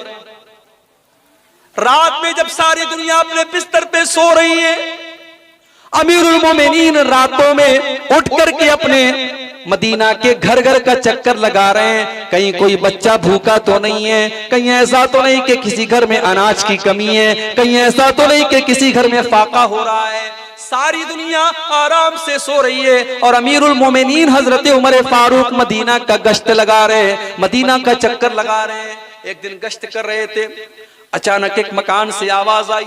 रात में जब सारी दुनिया अपने बिस्तर पे सो रही है, अमीरुल मोमिनीन रातों में उठ करके अपने मदीना के घर घर का चक्कर लगा रहे हैं। कहीं कोई बच्चा भूखा तो नहीं है, कहीं ऐसा तो नहीं कि किसी घर में अनाज की कमी है, कहीं ऐसा तो नहीं कि किसी घर में फाका हो रहा है। सारी दुनिया आराम से सो रही है और अमीरुल मोमिनीन हजरत उमर फारूक मदीना का गश्त लगा रहे हैं, मदीना का चक्कर लगा रहे हैं। एक दिन गश्त कर रहे थे, अचानक एक मकान से आवाज आई,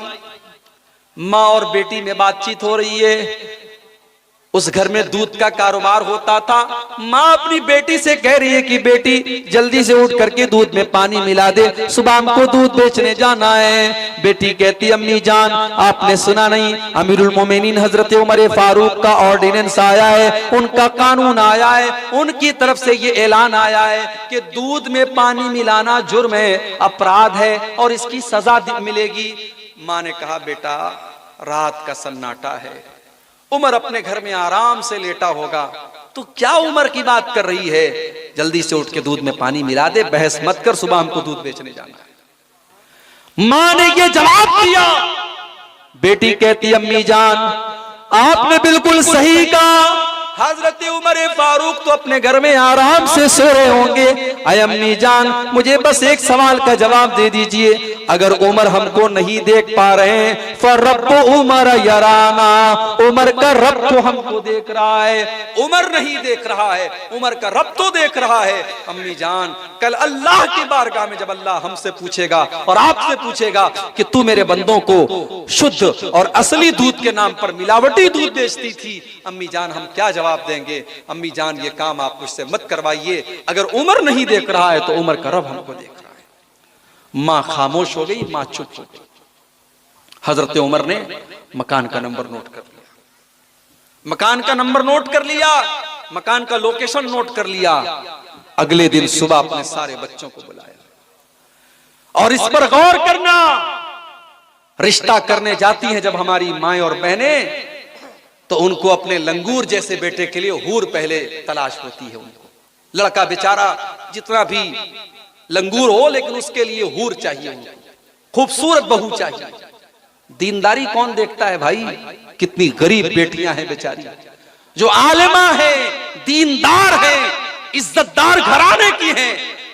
माँ और बेटी में बातचीत हो रही है। उस घर में दूध का कारोबार होता था। माँ अपनी बेटी से कह रही है कि बेटी जल्दी से उठ करके दूध में पानी मिला दे, सुबह हमको दूध बेचने जाना है। बेटी कहती अम्मी जान आपने सुना नहीं, अमीरुल मोमिनीन हजरत उमर फारूक का ऑर्डिनेंस आया है, उनका कानून आया है, उनकी तरफ से ये ऐलान आया है कि दूध में पानी मिलाना जुर्म है, अपराध है और इसकी सजा मिलेगी। माँ ने कहा बेटा रात का सन्नाटा है, उमर अपने घर में आराम से लेटा होगा, तो क्या उमर की बात कर रही है, जल्दी से उठ के दूध में पानी मिला दे, बहस मत कर, सुबह हमको दूध बेचने जाना है। मां ने ये जवाब दिया। बेटी कहती अम्मी जान आपने बिल्कुल सही कहा, हजरत उमर फारूक तो अपने घर में आराम से सो रहे होंगे। अय अम्मी जान मुझे बस एक सवाल का जवाब दे दीजिए, अगर उमर हमको नहीं देख पा रहे हैं फरब्बु उमर यराना, उमर का रब तो हमको देख रहा है, उमर नहीं देख रहा है, उमर का रब तो देख रहा है। अम्मी जान कल अल्लाह की बारगाह में जब अल्लाह हमसे पूछेगा और आपसे पूछेगा कि तू मेरे बंदों को शुद्ध और असली दूध के नाम पर मिलावटी दूध बेचती थी, अम्मी जान हम क्या जवाब देंगे? अम्मी जान ये काम आप मुझसे मत करवाइए, अगर उमर नहीं देख रहा है तो उमर का रब हमको देख रहा है। मां खामोश हो गई, मां चुप हो गई। हजरत उमर ने मकान का नंबर नोट कर लिया, मकान का नंबर नोट कर लिया, मकान का लोकेशन नोट कर लिया। अगले दिन सुबह अपने सारे बच्चों को बुलाया और इस पर गौर करना, रिश्ता करने जाती हैं जब हमारी माएं और बहनें तो उनको अपने लंगूर जैसे बेटे के लिए हूर पहले तलाश होती है। उनको लड़का बेचारा जितना भी लंगूर हो लेकिन उसके लिए हूर चाहिए उनको। खूबसूरत बहू चाहिए। दीनदारी कौन देखता है भाई? कितनी गरीब बेटियां हैं बेचारी, जो आलिमा है, दीनदार है, इज्जतदार घराने की हैं,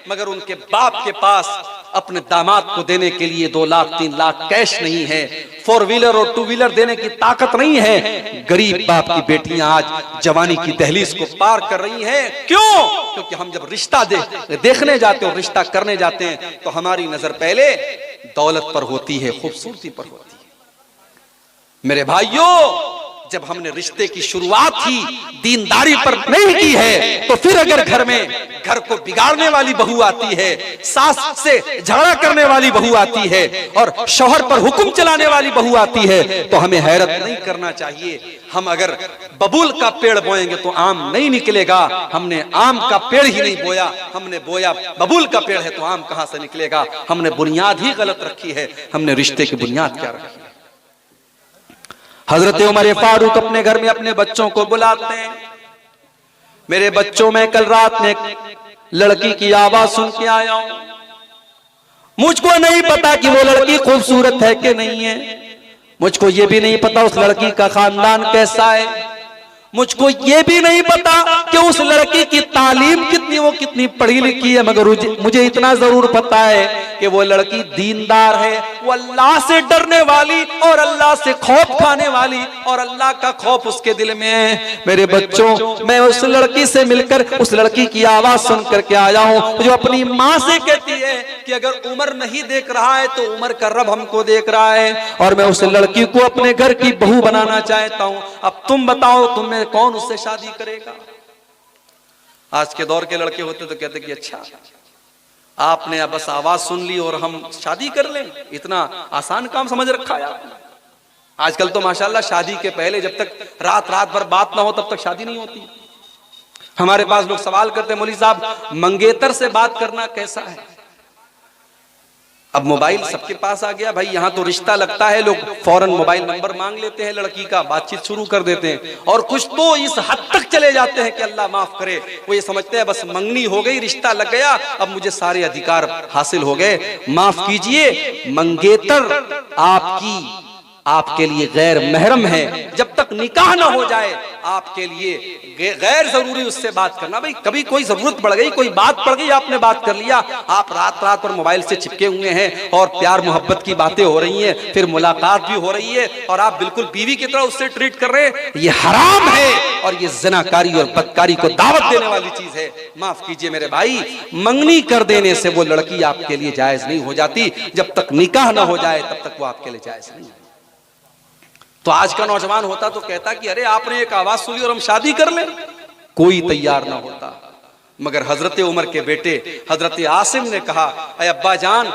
मगर उनके बाप के पास अपने दामाद को देने के लिए 2 लाख 3 लाख कैश नहीं है, 4 व्हीलर और 2 व्हीलर देने की ताकत नहीं है। गरीब बाप की बेटियां आज जवानी की दहलीज को पार कर रही हैं। क्यों? क्योंकि हम जब रिश्ता देखने जाते हैं और रिश्ता करने जाते हैं तो हमारी नजर पहले दौलत पर होती है, खूबसूरती पर होती है। मेरे भाइयों, जब हमने रिश्ते की शुरुआत ही दीनदारी पर नहीं की है तो फिर अगर घर को बिगाड़ने वाली बहू आती है, सास से झगड़ा करने वाली बहू आती है और शौहर पर हुक्म चलाने वाली बहू आती है तो हमें हैरत नहीं करना चाहिए। हम अगर बबूल का पेड़ बोएंगे तो आम नहीं निकलेगा। हमने आम का पेड़ ही नहीं बोया, हमने बोया बबूल का पेड़ है तो आम कहां से निकलेगा? हमने बुनियाद ही गलत रखी है। हमने रिश्ते की बुनियाद क्या रखी है? हजरत उमर फारूक अपने घर में अपने बच्चों को बुलाते हैं। मेरे बच्चों, में कल रात में लड़की की आवाज सुन के आया हूं। मुझको नहीं पता कि वो लड़की खूबसूरत है कि नहीं है, मुझको ये भी नहीं पता उस लड़की का खानदान कैसा है, मुझको ये भी नहीं पता कि उस लड़की की तालीम कितनी, वो कितनी पढ़ी लिखी है, मगर मुझे इतना जरूर पता है कि वो लड़की दीनदार है, वो अल्लाह से डरने वाली और अल्लाह से खौफ खाने वाली, और अल्लाह का खौफ उसके दिल में है। मेरे बच्चों, मैं उस लड़की से मिलकर उस लड़की की आवाज सुन करके आया हूं, जो अपनी माँ से कहती है कि अगर उमर नहीं देख रहा है तो उमर का रब हमको देख रहा है, और मैं उस लड़की को अपने घर की बहू बनाना चाहता हूं। अब तुम बताओ, तुम्हें कौन उससे शादी करेगा? आज के दौर के लड़के होते तो कहते कि अच्छा, आपने बस आवाज सुन ली और हम शादी कर लें, इतना आसान काम समझ रखा है आपने। आजकल तो माशाल्लाह शादी के पहले जब तक रात भर बात ना हो तब तक शादी नहीं होती। हमारे पास लोग सवाल करते हैं, मौलवी साहब मंगेतर से बात करना कैसा है? अब मोबाइल सबके पास आ गया भाई, यहाँ तो रिश्ता लगता है, लोग फौरन मोबाइल नंबर मांग लेते हैं लड़की का, बातचीत शुरू कर देते हैं, और कुछ तो इस हद तक चले जाते हैं कि अल्लाह माफ करे, वो ये समझते हैं बस मंगनी हो गई, रिश्ता लग गया, अब मुझे सारे अधिकार हासिल हो गए। माफ कीजिए, मंगेतर आपके लिए गैर महरम है। जब तक निकाह ना हो जाए आपके लिए गैर जरूरी उससे बात करना। भाई कभी कोई जरूरत पड़ गई, कोई बात पड़ गई, आपने बात कर लिया, आप रात पर मोबाइल से चिपके हुए हैं और प्यार मोहब्बत की बातें हो रही हैं, फिर मुलाकात भी हो रही है और आप बिल्कुल बीवी की तरह उससे ट्रीट कर रहे हैं, ये हराम है और ये ज़नाकारी और बदकारी को दावत देने वाली चीज है। माफ कीजिए मेरे भाई, मंगनी कर देने से वो लड़की आपके लिए जायज नहीं हो जाती। जब तक निकाह ना हो जाए तब तक वो आपके लिए जायज नहीं है। तो आज का नौजवान होता तो कहता कि अरे आपने एक आवाज सुनी और हम शादी कर लें, कोई तैयार ना होता। मगर हजरत उमर के बेटे हजरत आसिम ने कहा, अरे अब्बा जान,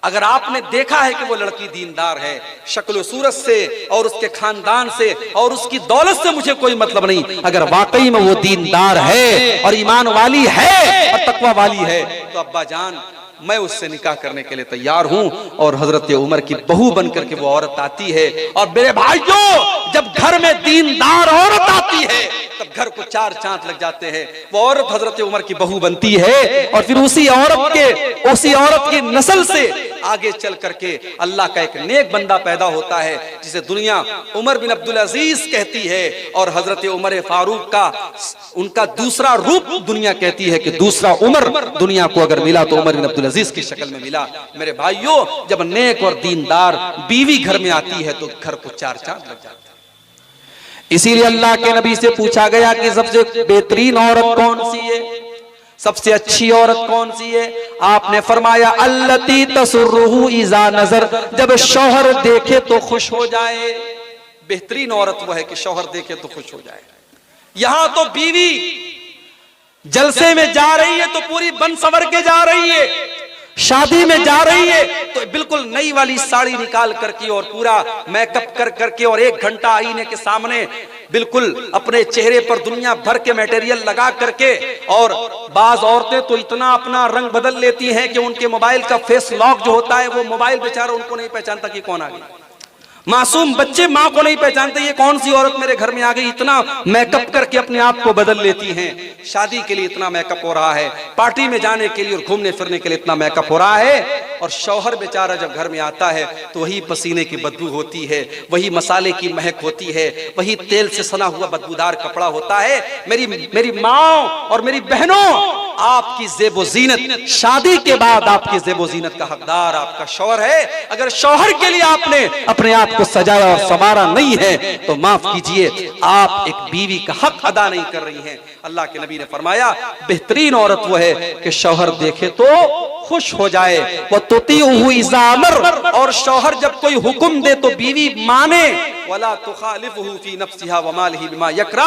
अगर आपने देखा है कि वो लड़की दीनदार है, शक्ल सूरत से और उसके खानदान से और उसकी दौलत से मुझे कोई मतलब नहीं, अगर वाकई में वो दीनदार है और ईमान वाली है और तकवा वाली है तो अब्बा जान मैं उससे निकाह करने के लिए तैयार हूं। और हजरत उमर की बहू बनकर के वो औरत आती है। और मेरे भाइयों, जब घर में दीनदार औरत आती है तब घर को 4 चांद लग जाते हैं। वो औरत हजरत उमर की बहू बनती है और फिर उसी औरत की नस्ल से आगे चल करके अल्लाह का एक नेक बंदा पैदा होता है जिसे दुनिया उमर बिन अब्दुल अजीज कहती है। और हजरत उमर फारूक का उनका दूसरा रूप दुनिया कहती है कि दूसरा उमर दुनिया को अगर मिला तो उमर बिन अब्दुल अजीज की शक्ल में मिला। मेरे भाइयों, जब नेक और दीनदार बीवी घर में आती है तो घर को 4 चांद लग जाते हैं। इसीलिए अल्लाह के नबी से पूछा गया कि सबसे बेहतरीन औरत कौन सी है, सबसे अच्छी औरत कौन सी है? आपने फरमाया अल्लती तसुर्रुहु इज़ा नज़र, जब शौहर देखे तो खुश हो जाए। बेहतरीन औरत वो है कि शौहर देखे तो खुश हो जाए। यहां तो बीवी जलसे में जा रही है तो पूरी बन सवर के जा रही है, शादी में जा रही है तो बिल्कुल नई वाली साड़ी निकाल करके और पूरा मेकअप कर करके और 1 घंटा आईने के सामने बिल्कुल अपने चेहरे पर दुनिया भर के मटेरियल लगा करके। और बाज औरतें तो इतना अपना रंग बदल लेती हैं कि उनके मोबाइल का फेस लॉक जो होता है वो मोबाइल बेचारा उनको नहीं पहचानता कि कौन आ गया। मासूम बच्चे माँ को नहीं पहचानते, ये कौन सी औरत मेरे घर में आ गई, इतना मेकअप करके अपने आप को बदल लेती हैं। शादी के लिए इतना मेकअप हो रहा है, पार्टी में जाने के लिए और घूमने फिरने के लिए इतना मेकअप हो रहा है, और शौहर बेचारा जब घर में आता है तो वही पसीने की बदबू होती है, वही मसाले की महक होती है, वही तेल से सना हुआ बदबूदार कपड़ा होता है। मेरी माँ और मेरी बहनों, आपकी ज़ेबो ज़ीनत, शादी के बाद आपकी ज़ेबो ज़ीनत का हकदार आपका शौहर है। अगर शौहर के लिए आपने अपने आप को सजाया और संवारा नहीं है तो माफ कीजिए, आप एक बीवी का हक अदा नहीं कर रही हैं। अल्लाह के नबी ने फरमाया, बेहतरीन औरत वो है कि शौहर देखे तो खुश हो जाए, वो तुतीउहु इज़ा अमर, और शौहर जब कोई हुक्म दे तो बीवी माने, वला तुखालिफुहु फी नफ्सिहा व मालिही बिमा यकरा,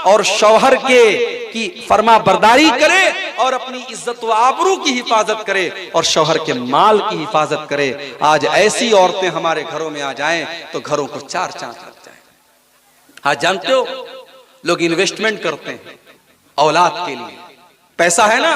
और शौहर की फरमा बरदारी करे और अपनी इज्जत व आबरू की हिफाजत करे और शौहर के माल की हिफाजत करे। आज ऐसी औरतें हमारे घरों में आ जाएं तो घरों को चार चांद लग जाए। आज जानते हो, लोग इन्वेस्टमेंट करते हैं औलाद के लिए, पैसा है ना,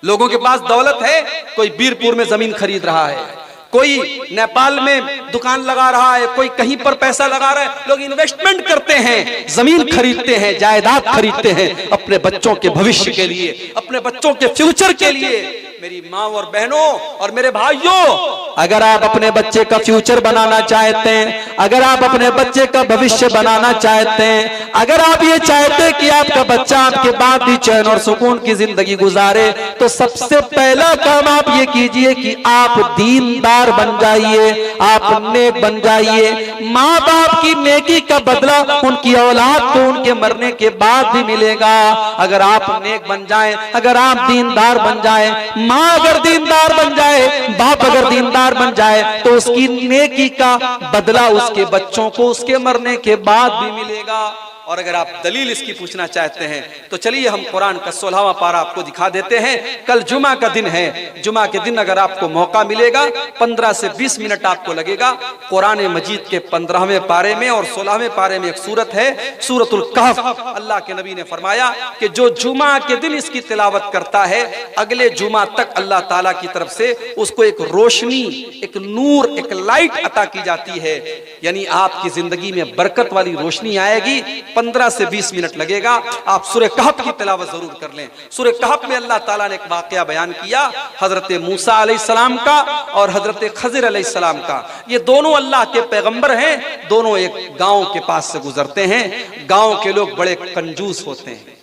लोगों के पास दौलत है, कोई बीरपुर में जमीन खरीद रहा है, कोई नेपाल में दुकान लगा रहा है, कोई कहीं पर पैसा लगा रहा है। लोग इन्वेस्टमेंट करते हैं, जमीन खरीदते हैं, जायदाद खरीदते हैं अपने बच्चों के भविष्य के लिए, अपने बच्चों के फ्यूचर के लिए। मेरी माँ और बहनों और मेरे भाइयों, अगर आप अपने बच्चे का फ्यूचर बनाना चाहते हैं, अगर आप अपने बच्चे का भविष्य बनाना चाहते हैं, अगर आप ये चाहते हैं कि आपका बच्चा आपके बाद भी चैन और सुकून की जिंदगी गुजारे, तो सबसे पहला काम आप ये कीजिए कि आप दीनदार बन जाइए, आप नेक बन जाइए। माँ बाप की नेकी का बदला उनकी औलाद को उनके मरने के बाद भी मिलेगा। अगर आप नेक बन जाएं, अगर आप दीनदार बन जाएं, माँ अगर दीनदार बन जाए, बाप अगर दीनदार बन जाए, तो उसकी नेकी का बदला उसके बच्चों को उसके मरने के बाद भी मिलेगा। और अगर आप दलील इसकी पूछना चाहते हैं तो चलिए हम कुरान का 16वां पारा आपको दिखा देते हैं। कल जुमा का दिन है, जुमा के दिन अगर आपको मौका मिलेगा 15 से 20 मिनट आपको लगेगा, कुरान मजीद के 15वें पारे में और 16वें पारे में एक सूरत है, सूरतुल कहफ। अल्लाह के नबी ने फरमाया कि जो जुमा के दिन इसकी तिलावत करता है, अगले जुमा तक अल्लाह ताला की तरफ से उसको एक रोशनी, एक नूर, एक लाइट अता की जाती है, यानी आपकी जिंदगी में बरकत वाली रोशनी आएगी। 15 से 20 मिनट लगेगा, आप सूरह कहफ की तिलावत जरूर कर लें। सूरह कहफ में अल्लाह ताला ने एक वाकया बयान किया, हजरत मूसा अलैहिस्सलाम का और हजरत खज़िर अलैहिस्सलाम का। ये दोनों अल्लाह के पैगंबर हैं, दोनों एक गांव के पास से गुजरते हैं। गांव के लोग बड़े कंजूस होते हैं,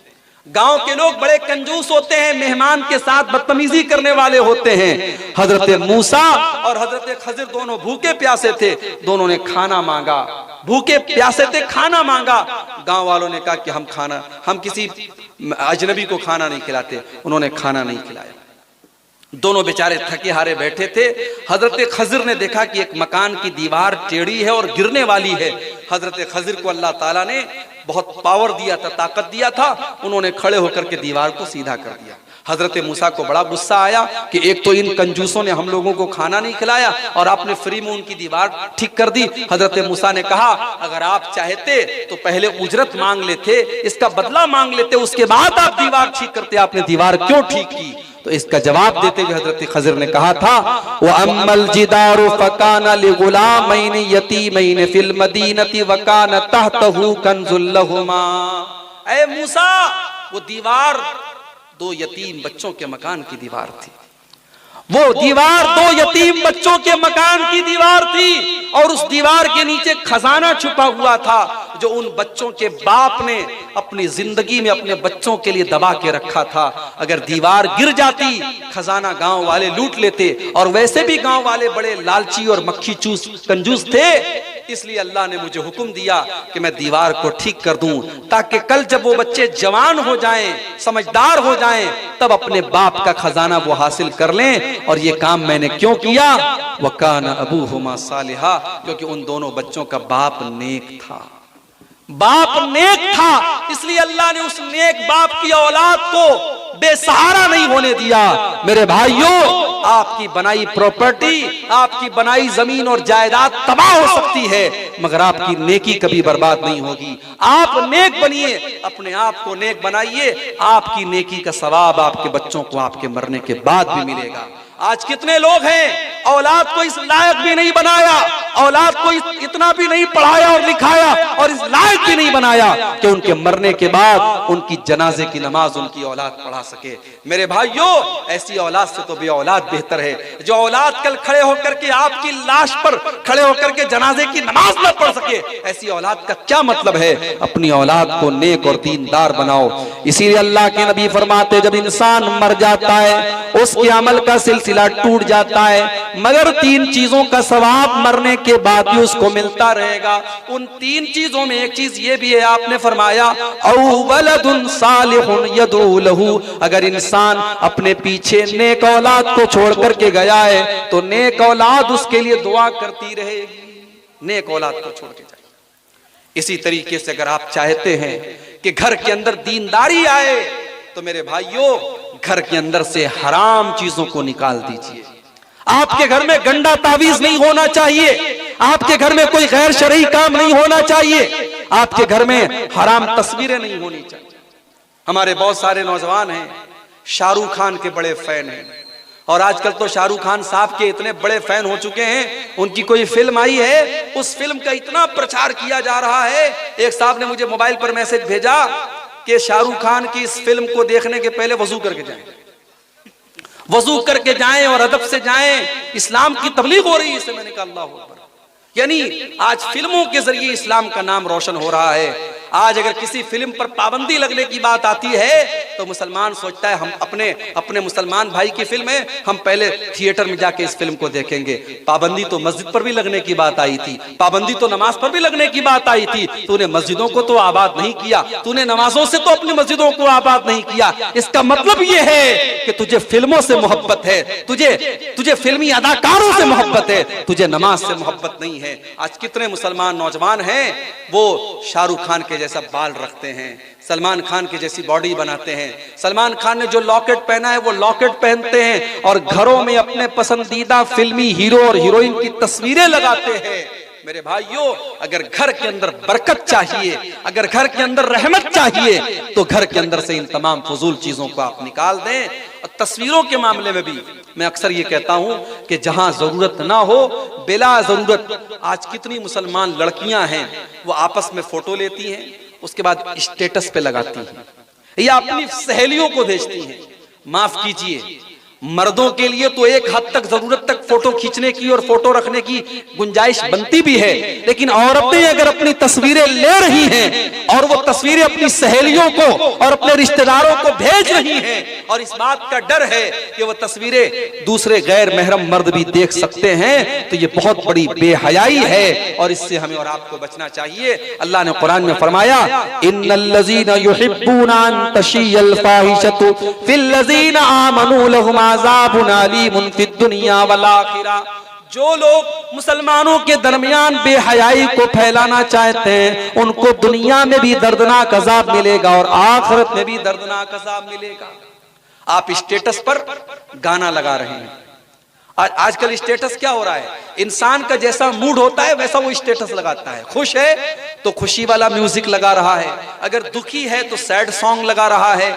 गांव के लोग बड़े कंजूस होते हैं, मेहमान के साथ बदतमीजी करने वाले होते हैं। हजरत मूसा और हजरत खज़िर दोनों भूखे प्यासे थे, दोनों ने खाना मांगा, भूखे प्यासे थे, खाना मांगा। गांव वालों ने कहा कि हम किसी अजनबी को खाना नहीं खिलाते, उन्होंने खाना नहीं खिलाया। दोनों बेचारे थके हारे बैठे थे। हजरत खज़िर ने देखा कि एक मकान की दीवार टेढ़ी है और गिरने वाली है। हजरत खज़िर को अल्लाह ताला ने बहुत पावर दिया था, ताकत दिया था, उन्होंने खड़े होकर के दीवार को सीधा कर दिया। हजरत मूसा को बड़ा गुस्सा आया कि एक तो इन कंजूसों ने हम लोगों को खाना नहीं खिलाया और आपने फ्री में उनकी दीवार ठीक कर दी। हजरत मूसा ने कहा, अगर आप चाहते तो पहले उजरत मांग लेते, इसका बदला मांग लेते, उसके बाद आप दीवार ठीक करते, आपने दीवार क्यों ठीक की? तो इसका जवाब देते हुए हजरत खज़िर ने कहा था, व अम्मल जिदारु फकाना लिगुलामैन यतीमैन फिल मदीनति व कान तहतहु कंजुल लहुमा। ऐ मूसा, वो दीवार 2 यतीम बच्चों के मकान की दीवार थी, वो दीवार 2 यतीम बच्चों के मकान की दीवार थी, और उस दीवार के नीचे खजाना छुपा हुआ था जो उन बच्चों के बाप ने अपनी जिंदगी में अपने बच्चों के लिए दबा के रखा था। अगर दीवार गिर जाती, खजाना गांव वाले लूट लेते, और वैसे भी गांव वाले बड़े लालची और मक्खी चूस कंजूस थे, इसलिए अल्लाह ने मुझे हुक्म दिया कि मैं दीवार को ठीक कर दूं, ताकि कल जब वो बच्चे जवान हो जाएं, समझदार हो जाएं, तब अपने बाप का खजाना वो हासिल कर लें। और ये काम मैंने क्यों किया? वकाना अबूहुमा सालिहा, क्योंकि उन दोनों बच्चों का बाप नेक था, बाप नेक था, इसलिए अल्लाह ने उस नेक बाप की औलाद को बेसहारा नहीं होने दिया। मेरे भाइयों, आपकी बनाई प्रॉपर्टी, आपकी बनाई जमीन और जायदाद तबाह हो सकती है, मगर आपकी नेकी कभी बर्बाद नहीं होगी। आप नेक बनिए, अपने आप को नेक बनाइए, आपकी नेकी का सवाब आपके बच्चों को आपके मरने के बाद भी मिलेगा। आज कितने लोग हैं औलाद को इस लायक भी नहीं बनाया, औलाद को इतना भी नहीं पढ़ाया और लिखाया और इस लायक भी नहीं बनाया कि उनके मरने के बाद उनकी जनाजे की नमाज उनकी औलाद पढ़ा सके। मेरे भाइयों, ऐसी औलाद से तो बे औलाद बेहतर है। जो औलाद कल खड़े होकर के आपकी लाश पर खड़े होकर के जनाजे की नमाज न पढ़ सके, ऐसी औलाद का क्या मतलब है। अपनी औलाद को नेक और दीनदार बनाओ। इसीलिए अल्लाह के नबी फरमाते, जब इंसान मर जाता है उसके अमल का सिलसिला टूट जाता है, मगर 3 चीजों का सवाब मरने के बाद भी उसको मिलता रहेगा। उन 3 चीजों में एक चीज ये भी है, आपने फरमाया औ वलदुन सालिहुन यदऊ लहू, अगर इंसान अपने पीछे नेक औलाद को छोड़ करके गया है तो नेक औलाद उसके लिए दुआ करती रहेगी। नेक औलाद को छोड़ के जाए। इसी तरीके से अगर आप चाहते हैं कि घर के अंदर दीनदारी आए तो मेरे भाइयों, घर के अंदर से हराम चीजों को निकाल दीजिए। आपके घर में गंदा तावीज नहीं होना चाहिए, आपके घर में कोई गैर शरई काम नहीं होना चाहिए, आपके घर में हराम तस्वीरें नहीं होनी चाहिए। हमारे बहुत सारे नौजवान हैं शाहरुख खान के बड़े फैन हैं, और आजकल तो शाहरुख खान साहब के इतने बड़े फैन हो चुके हैं, उनकी कोई फिल्म आई है, उस फिल्म का इतना प्रचार किया जा रहा है। एक साहब ने मुझे मोबाइल पर मैसेज भेजा कि शाहरुख खान की इस फिल्म को देखने के पहले वजू करके जाएं, वजू करके जाएं और अदब से जाएं, इस्लाम की तबलीग हो रही है इससे। मैंने कहा अल्लाह अकबर। यानी आज फिल्मों के जरिए इस्लाम का नाम रोशन हो रहा है। आज अगर किसी फिल्म पर पाबंदी लगने की बात आती है तो मुसलमान सोचता है हम अपने मुसलमान भाई की फिल्म है, हम पहले थिएटर में जाके इस फिल्म को देखेंगे। पाबंदी तो मस्जिद पर भी लगने की बात आई थी, पाबंदी तो नमाज पर भी लगने की बात आई थी। तूने मस्जिदों को तो आबाद नहीं किया, तूने नमाजों से तो अपनी मस्जिदों को आबाद नहीं किया। इसका मतलब ये है कि तुझे फिल्मों से मोहब्बत है, तुझे फिल्मी अदाकारों से मोहब्बत है, तुझे नमाज से मोहब्बत नहीं है। आज कितने मुसलमान नौजवान हैं वो शाहरुख खान के जैसा बाल रखते हैं, सलमान खान की जैसी बॉडी बनाते हैं। सलमान खान ने जो लॉकेट पहना है वो लॉकेट पहनते हैं और घरों में अपने पसंदीदा फिल्मी हीरो और हीरोइन की तस्वीरें लगाते हैं। मेरे भाइयों, अगर घर के अंदर बरकत चाहिए, अगर घर के अंदर रहमत चाहिए तो घर के अंदर से इन तमाम फजूल चीजों को आप निकाल दें। और तस्वीरों के मामले में भी मैं अक्सर ये कहता हूं कि जहां जरूरत ना हो बिला जरूरत, आज कितनी मुसलमान लड़कियां हैं वो आपस में फोटो लेती हैं, उसके बाद स्टेटस पे लगाती हैं या अपनी सहेलियों को भेजती हैं। माफ कीजिए, मर्दों के लिए तो एक हद तक जरूरत तक फोटो खींचने की और फोटो रखने की गुंजाइश बनती भी है, लेकिन औरतें अगर अपनी तस्वीरें ले रही हैं और वो तस्वीरें अपनी सहेलियों को और अपने रिश्तेदारों को भेज रही हैं और इस बात का डर है कि वो तस्वीरें दूसरे गैर महरम मर्द भी देख सकते हैं, तो ये बहुत बड़ी बेहयाई है और इससे हमें और आपको बचना चाहिए। अल्लाह ने कुरान में फरमाया, इन्नल्लज़ीना युहिब्बूना अन तशिय्यल फाहिशतु फिल्लज़ीना आमनू लहुम अज़ाबुन अलीमुन फिद दुनिया वल आखिरा। जो लोग मुसलमानों के दरमियान बेहयाई को फैलाना चाहते हैं उनको दुनिया में भी दर्दनाक अज़ाब मिलेगा और आखिरत में भी दर्दनाक अज़ाब मिलेगा। आप स्टेटस पर गाना लगा रहे हैं। आजकल स्टेटस क्या हो रहा है, इंसान का जैसा मूड होता है वैसा वो स्टेटस लगाता है। खुश है तो खुशी वाला म्यूजिक लगा रहा है, अगर दुखी है तो सैड सॉन्ग लगा रहा है।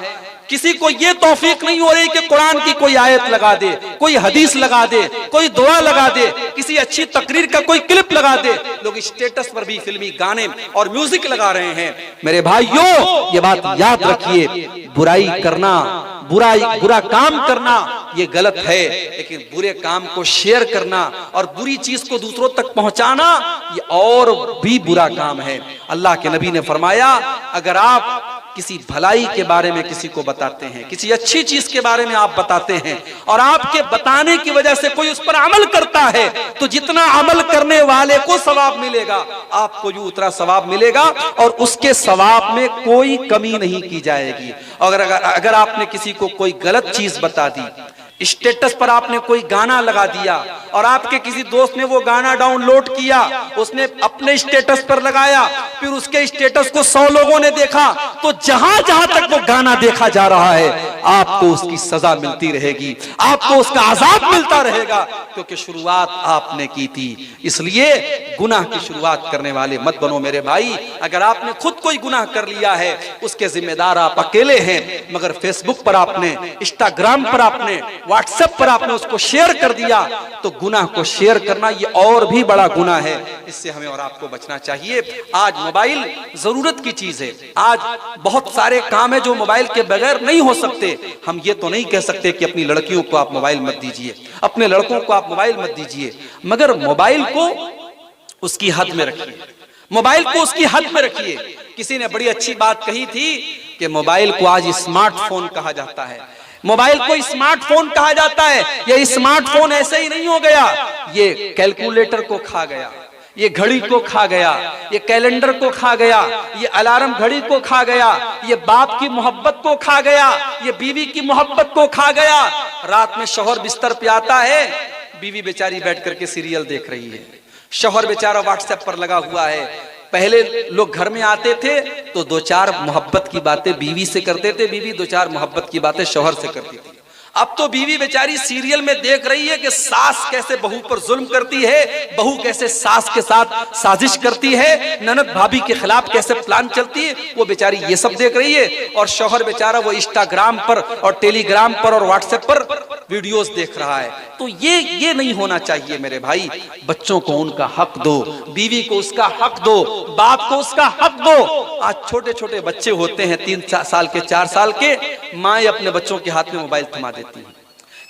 किसी को ये तौफीक नहीं हो रही कि कुरान की कोई आयत लगा दे, कोई हदीस लगा दे, कोई दुआ लगा दे, किसी अच्छी तकरीर का कोई क्लिप लगा दे। लोग स्टेटस पर भी फिल्मी गाने और म्यूजिक लगा रहे हैं। मेरे भाइयों, ये बात याद रखिए, बुराई करना, बुरा काम करना ये गलत है, लेकिन बुरे काम को शेयर करना और बुरी चीज को दूसरों तक पहुंचाना ये और भी बुरा काम है। अल्लाह के नबी ने फरमाया, अगर आप किसी भलाई के बारे में किसी को बताते हैं, किसी अच्छी चीज के बारे में आप बताते हैं और आपके बताने की वजह से कोई उस पर अमल करता है, तो जितना अमल करने वाले को सवाब मिलेगा आपको भी उतना सवाब मिलेगा और उसके सवाब में कोई कमी नहीं की जाएगी। अगर आपने किसी को कोई गलत चीज बता दी, स्टेटस पर आपने कोई गाना लगा दिया और आपके किसी दोस्त ने वो गाना डाउनलोड किया, उसने अपने स्टेटस पर लगाया, फिर उसके स्टेटस को 100 लोगों ने देखा, तो जहां जहां तक वो गाना देखा जा रहा है आपको उसकी सजा मिलती रहेगी, आपको उसका अज़ाब मिलता रहेगा, क्योंकि शुरुआत आपने की थी। इसलिए गुनाह की शुरुआत करने वाले मत बनो मेरे भाई। अगर आपने खुद कोई गुनाह कर लिया है, उसके जिम्मेदार आप अकेले हैं, मगर फेसबुक पर आपने, इंस्टाग्राम पर आपने, व्हाट्सएप पर आपने उसको शेयर कर दिया, तो गुनाह को शेयर करना ये और भी बड़ा गुनाह है। इससे हमें और आपको बचना चाहिए। आज मोबाइल जरूरत की चीज है। आज बहुत सारे काम है जो मोबाइल के बगैर नहीं हो सकते। हम ये तो नहीं कह सकते कि अपनी लड़कियों को आप मोबाइल मत दीजिए, अपने लड़कों को आप मोबाइल मत दीजिए, मगर मोबाइल को उसकी हद में रखिए, मोबाइल को उसकी हद में रखिए। किसी ने बड़ी अच्छी बात कही थी कि मोबाइल को आज स्मार्टफोन कहा जाता है, मोबाइल को स्मार्टफोन कहा जाता है। ये स्मार्टफोन ऐसे ही नहीं हो गया, ये कैलकुलेटर को खा गया, ये घड़ी को खा गया, ये कैलेंडर को खा गया, ये अलार्म घड़ी को खा गया, ये बाप की मोहब्बत को खा गया, ये बीवी की मोहब्बत को खा गया। रात में शौहर बिस्तर पे आता है, बीवी बेचारी बैठ करके सीरियल देख रही है, शौहर बेचारा व्हाट्सएप पर लगा हुआ है। पहले लोग घर में आते थे तो दो चार मोहब्बत की बातें बीवी से करते थे, बीवी दो चार मोहब्बत की बातें शौहर से करती थी। अब तो बीवी बेचारी सीरियल में देख रही है कि सास कैसे बहू पर जुल्म करती है, बहू कैसे सास के साथ साजिश करती है, ननद भाभी के खिलाफ कैसे प्लान चलती है, वो बेचारी ये सब देख रही है। और शौहर बेचारा वो इंस्टाग्राम पर और टेलीग्राम पर और व्हाट्सएप पर वीडियोस देख रहा है। तो ये नहीं होना चाहिए मेरे भाई। बच्चों को उनका हक दो, बीवी को उसका हक दो, बाप को उसका हक दो। आज छोटे छोटे बच्चे होते हैं 3 साल के 4 साल के, माँ अपने बच्चों के हाथ में मोबाइल थमा देती है।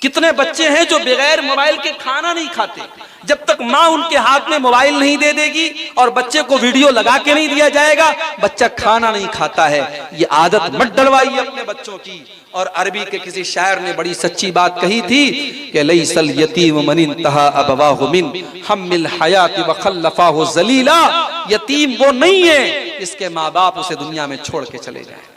कितने बच्चे हैं जो बगैर मोबाइल के खाना नहीं खाते। जब तक माँ उनके हाथ में मोबाइल नहीं दे देगी और बच्चे को वीडियो लगा के नहीं दिया जाएगा, बच्चा खाना नहीं खाता है। ये आदत मत डलवाइए अपने बच्चों की। और अरबी के किसी शायर ने बड़ी सच्ची बात कही थी कि लैसल यतीम मन इंतहा अबवाहु मिन हम्मिल हयात व खल्लफाहु जलीला। यतीम वो नहीं है जिसके माँ बाप उसे दुनिया में छोड़ के चले जाए।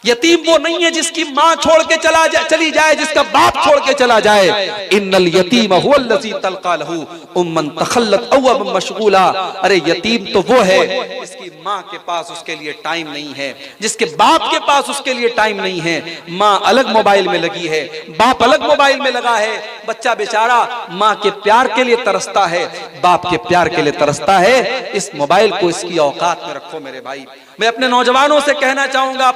यतीम वो नहीं है जिसकी माँ छोड़ के चली जाए, जिसका बाप छोड़ के चला जाए। इन्नल यतीम हुवल्लज़ी तल्क़ा लहू उम्मन तखल्लत अव अब मशगूला। अरे यतीम तो वो है जिसकी माँ के पास उसके लिए टाइम नहीं है, जिसके बाप के पास उसके लिए टाइम नहीं है। माँ अलग मोबाइल में लगी है, बाप अलग मोबाइल में लगा है। बच्चा बेचारा माँ के प्यार के लिए तरसता है, बाप के प्यार के लिए तरसता है। इस मोबाइल को इसकी औकात में रखो मेरे भाई। मैं अपने नौजवानों से कहना चाहूंगा,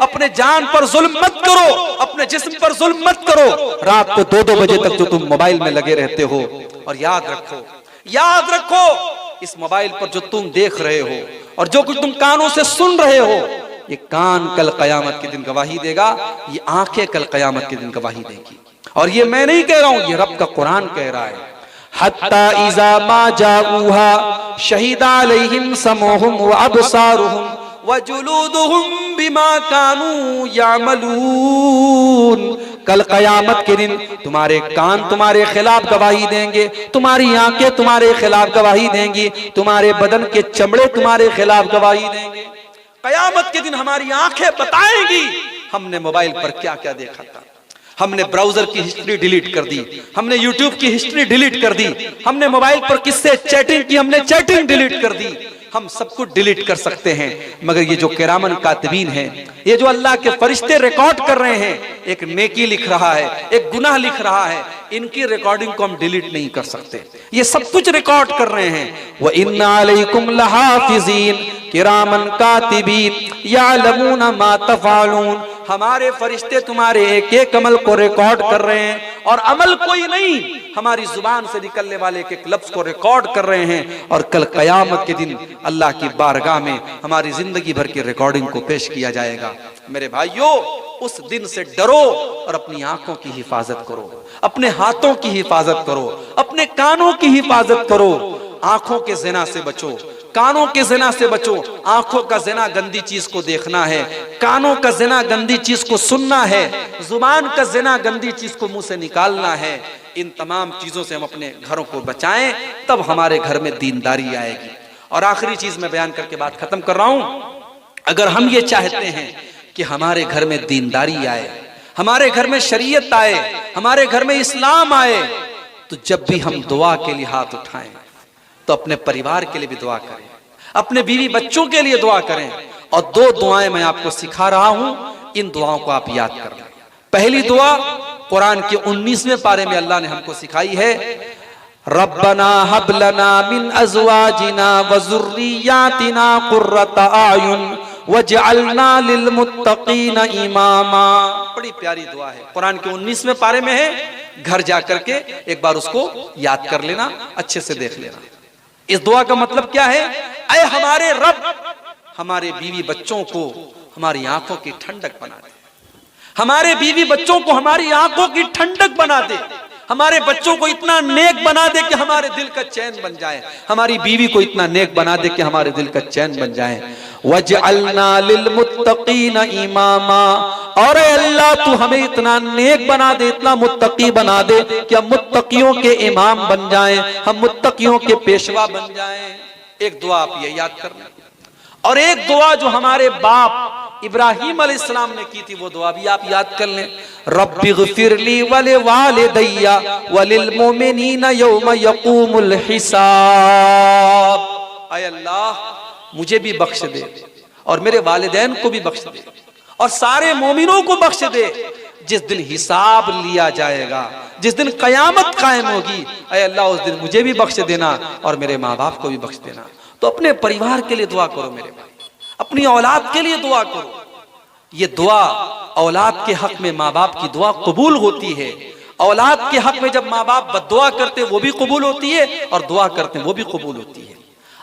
अपने जान पर जुल्म मत करो, अपने जिस्म पर जुल्म मत करो। रात को 2-2 बजे तक जो तुम मोबाइल में लगे रहते हो, और याद रखो इस मोबाइल पर जो तुम देख रहे हो और जो कुछ तुम कानों से सुन रहे हो, ये कान कल कयामत के दिन गवाही देगा, ये आंखें कल कयामत के दिन गवाही देगी। और ये मैं नहीं कह रहा हूं, ये रब का कुरान कह रहा है। हत्ता इज़ा मा जाऊहा शहीदा अलैहिम समूहुम व अबसारुहुम व जुलूदुहुम बिमा कानू यामलून। कल कयामत के दिन तुम्हारे कान तुम्हारे खिलाफ गवाही देंगे, तुम्हारी आंखें तुम्हारे खिलाफ गवाही देंगी, तुम्हारे बदन के चमड़े तुम्हारे खिलाफ गवाही देंगे। कयामत के दिन हमारी आंखें बताएंगी हमने मोबाइल पर क्या क्या देखा था। हमने ब्राउजर की हिस्ट्री डिलीट कर दी, हमने यूट्यूब की हिस्ट्री डिलीट कर दी, हमने मोबाइल पर किससे चैटिंग की, हमने चैटिंग डिलीट कर दी। हम सब कुछ डिलीट कर सकते हैं, मगर ये जो किरामन कातिबीन हैं, ये जो अल्लाह के फरिश्ते रिकॉर्ड कर रहे हैं, एक नेकी लिख रहा है, एक गुनाह लिख रहा है, इनकी रिकॉर्डिंग को हम डिलीट नहीं कर सकते। ये सब कुछ रिकॉर्ड कर रहे हैं। व इन्ना अलैकुम लहाफिज़ीन किरामन कातिबीन यालमूना मा तफ़अलून। हमारे फरिश्ते तुम्हारे एक एक अमल को रिकॉर्ड कर रहे हैं, और अमल कोई नहीं, हमारी जुबान से निकलने वाले एक एक लफ्ज को रिकॉर्ड कर रहे हैं। और कल कयामत के दिन अल्लाह की बारगाह में हमारी जिंदगी भर की रिकॉर्डिंग को पेश किया जाएगा। मेरे भाइयों, उस दिन से डरो और अपनी आंखों की हिफाजत करो, अपने हाथों की हिफाजत करो, अपने कानों की हिफाजत करो। आंखों के ज़िना से बचो, कानों के ज़िना से बचो। आंखों का ज़िना गंदी चीज को देखना है, कानों का ज़िना गंदी चीज को सुनना है, जुबान का ज़िना गंदी चीज को मुंह से निकालना है। इन तमाम चीजों से हम अपने घरों को बचाएं, तब हमारे घर में दीनदारी आएगी। और आखिरी चीज मैं बयान करके बात खत्म कर रहा हूं। अगर हम ये चाहते हैं कि हमारे घर में दीनदारी आए, हमारे घर में शरीयत आए, हमारे घर में इस्लाम आए, तो जब भी हम दुआ के लिए हाथ उठाएं तो अपने परिवार के लिए भी दुआ करें, अपने बीवी बच्चों के लिए दुआ करें। और 2 दुआएं मैं आपको सिखा रहा हूं, इन दुआओं को आप याद कर लें। पहली दुआ कुरान के 19वें पारे में अल्लाह ने हमको सिखाई है, रब्बना हब लना मिन अज़वाजिना व ज़ुर्रिय्यातिना कुर्रता आयुन वजअलना लिलमुत्तक़ीना इमामा। बड़ी प्यारी दुआ है, कुरान के 19वें पारे में है। घर जाकर के एक बार उसको याद कर लेना, अच्छे से देख लेना। इस दुआ का मतलब क्या है? ऐ हमारे रब, हमारे बीवी बच्चों को हमारी आंखों की ठंडक बना दे, हमारे बीवी बच्चों को हमारी आंखों की ठंडक बना दे, हमारे बच्चों को इतना नेक बना दे कि हमारे दिल का चैन बन जाए, हमारी बीवी को इतना नेक बना दे कि हमारे दिल का चैन बन जाए। वजअलना लिलमुत्तक़ीना इमामा, और अल्लाह तू हमें इतना नेक बना दे, इतना मुत्तकी बना दे कि हम मुत्तकियों के इमाम बन जाएं, हम मुत्तकियों के पेशवा बन जाएं। एक दुआ आप ये याद करना, और एक दुआ जो हमारे बाप इब्राहीम अलैहिस्सलाम ने की थी, वो दुआ भी आप याद कर लें, रब्बिग़फिरली वलिवालिदैया वलिलमुमिनीना यौम यक़ूमुल हिसाब। ऐ अल्लाह मुझे भी बख्श दे और मेरे वालिदैन को भी बख्श दे और सारे मोमिनों को बख्श दे जिस दिन हिसाब लिया जाएगा, जिस दिन कयामत कायम होगी। ऐ अल्लाह उस दिन मुझे भी बख्श देना और मेरे माँ बाप को भी बख्श देना। तो अपने परिवार के लिए दुआ करो मेरे भाई, अपनी औलाद के लिए दुआ करो। ये दुआ औलाद के हक में माँ बाप की दुआ कबूल होती है। औलाद के हक में जब माँ बाप बद्दुआ करते वो भी कबूल होती है और दुआ करते वो भी कबूल होती है।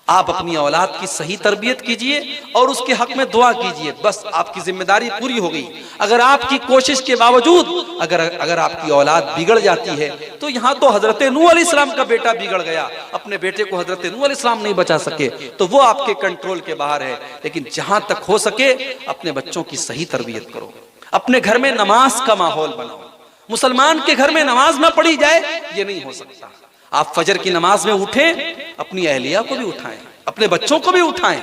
आप अपनी औलाद की सही तरबियत कीजिए और उसके हक में दुआ कीजिए, बस आपकी जिम्मेदारी पूरी हो गई। अगर आपकी कोशिश के बावजूद अगर आपकी औलाद बिगड़ जाती है, तो यहाँ तो हजरत नूह अलैहिस्सलाम का बेटा बिगड़ गया, अपने बेटे को हजरत नूह अलैहिस्सलाम नहीं बचा सके, तो वो आपके कंट्रोल के बाहर है। लेकिन जहां तक हो सके अपने बच्चों की सही तरबियत करो, अपने घर में नमाज का माहौल बनाओ। मुसलमान के घर में नमाज ना पढ़ी जाए ये नहीं हो सकता। आप फजर की नमाज में उठें, अपनी अहलिया को भी उठाएं, अपने बच्चों को भी उठाएं।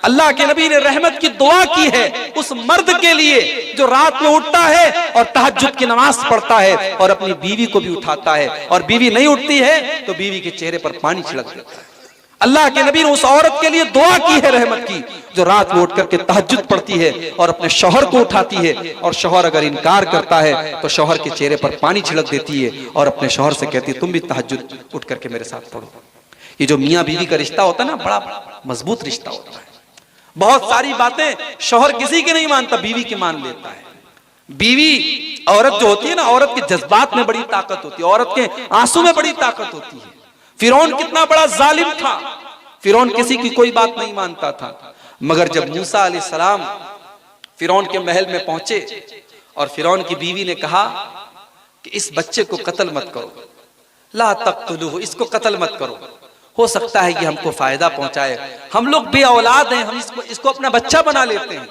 अल्लाह के नबी ने रहमत की दुआ की है उस मर्द के लिए जो रात में उठता है और तहज्जुद की नमाज पढ़ता है और अपनी बीवी को भी उठाता है, और बीवी नहीं उठती है तो बीवी के चेहरे पर पानी छिड़क देता है। अल्लाह के नबी ने उस औरत के लिए दुआ की है रहमत की जो रात में उठ करके तहज्जुद पढ़ती है और अपने शौहर को उठाती है, और शौहर अगर इनकार करता है तो शौहर के चेहरे पर पानी छिड़क देती है और अपने शौहर से कहती है तुम भी तहज्जुद उठ करके मेरे साथ पढ़ो। ये जो मियाँ बीवी का रिश्ता होता है ना, बड़ा मजबूत रिश्ता होता है। बहुत सारी बातें शौहर किसी की नहीं मानता, बीवी की मान लेता है। बीवी औरत जो होती है ना, औरत के जज्बात में बड़ी ताकत होती है, औरत के आंसू में बड़ी ताकत होती है। फिरौन कितना बड़ा जालिम था, फिरौन किसी की कोई बात नहीं मानता था, मगर जब मूसा अलैहिस्सलाम फिरौन के महल में पहुंचे और फिरौन की बीवी ने कहा कि इस बच्चे को कत्ल मत करो, ला तक़्तुलूहु, इसको कत्ल मत करो, हो सकता है कि हमको फायदा पहुंचाए, हम लोग बे औलाद हैं, हम इसको अपना बच्चा बना लेते हैं।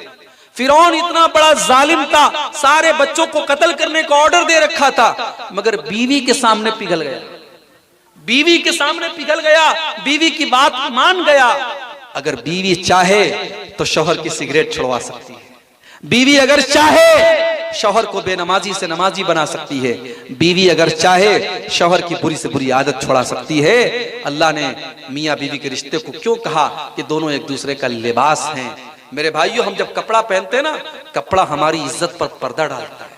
फिरौन इतना बड़ा जालिम था, सारे बच्चों को कत्ल करने का ऑर्डर दे रखा था, मगर बीवी के सामने पिघल गया, बीवी के सामने पिघल गया, बीवी की बात मान गया। अगर बीवी चाहे तो शौहर की सिगरेट छुड़वा सकती है, बीवी अगर चाहे शौहर को बेनमाजी से नमाजी बना सकती है, बीवी अगर चाहे शौहर की बुरी से बुरी आदत छुड़ा सकती है। अल्लाह ने मियाँ बीवी के रिश्ते को क्यों कहा कि दोनों एक दूसरे का लिबास हैं। मेरे भाइयों, हम जब कपड़ा पहनते हैं ना, कपड़ा हमारी इज्जत पर पर्दा डालता है।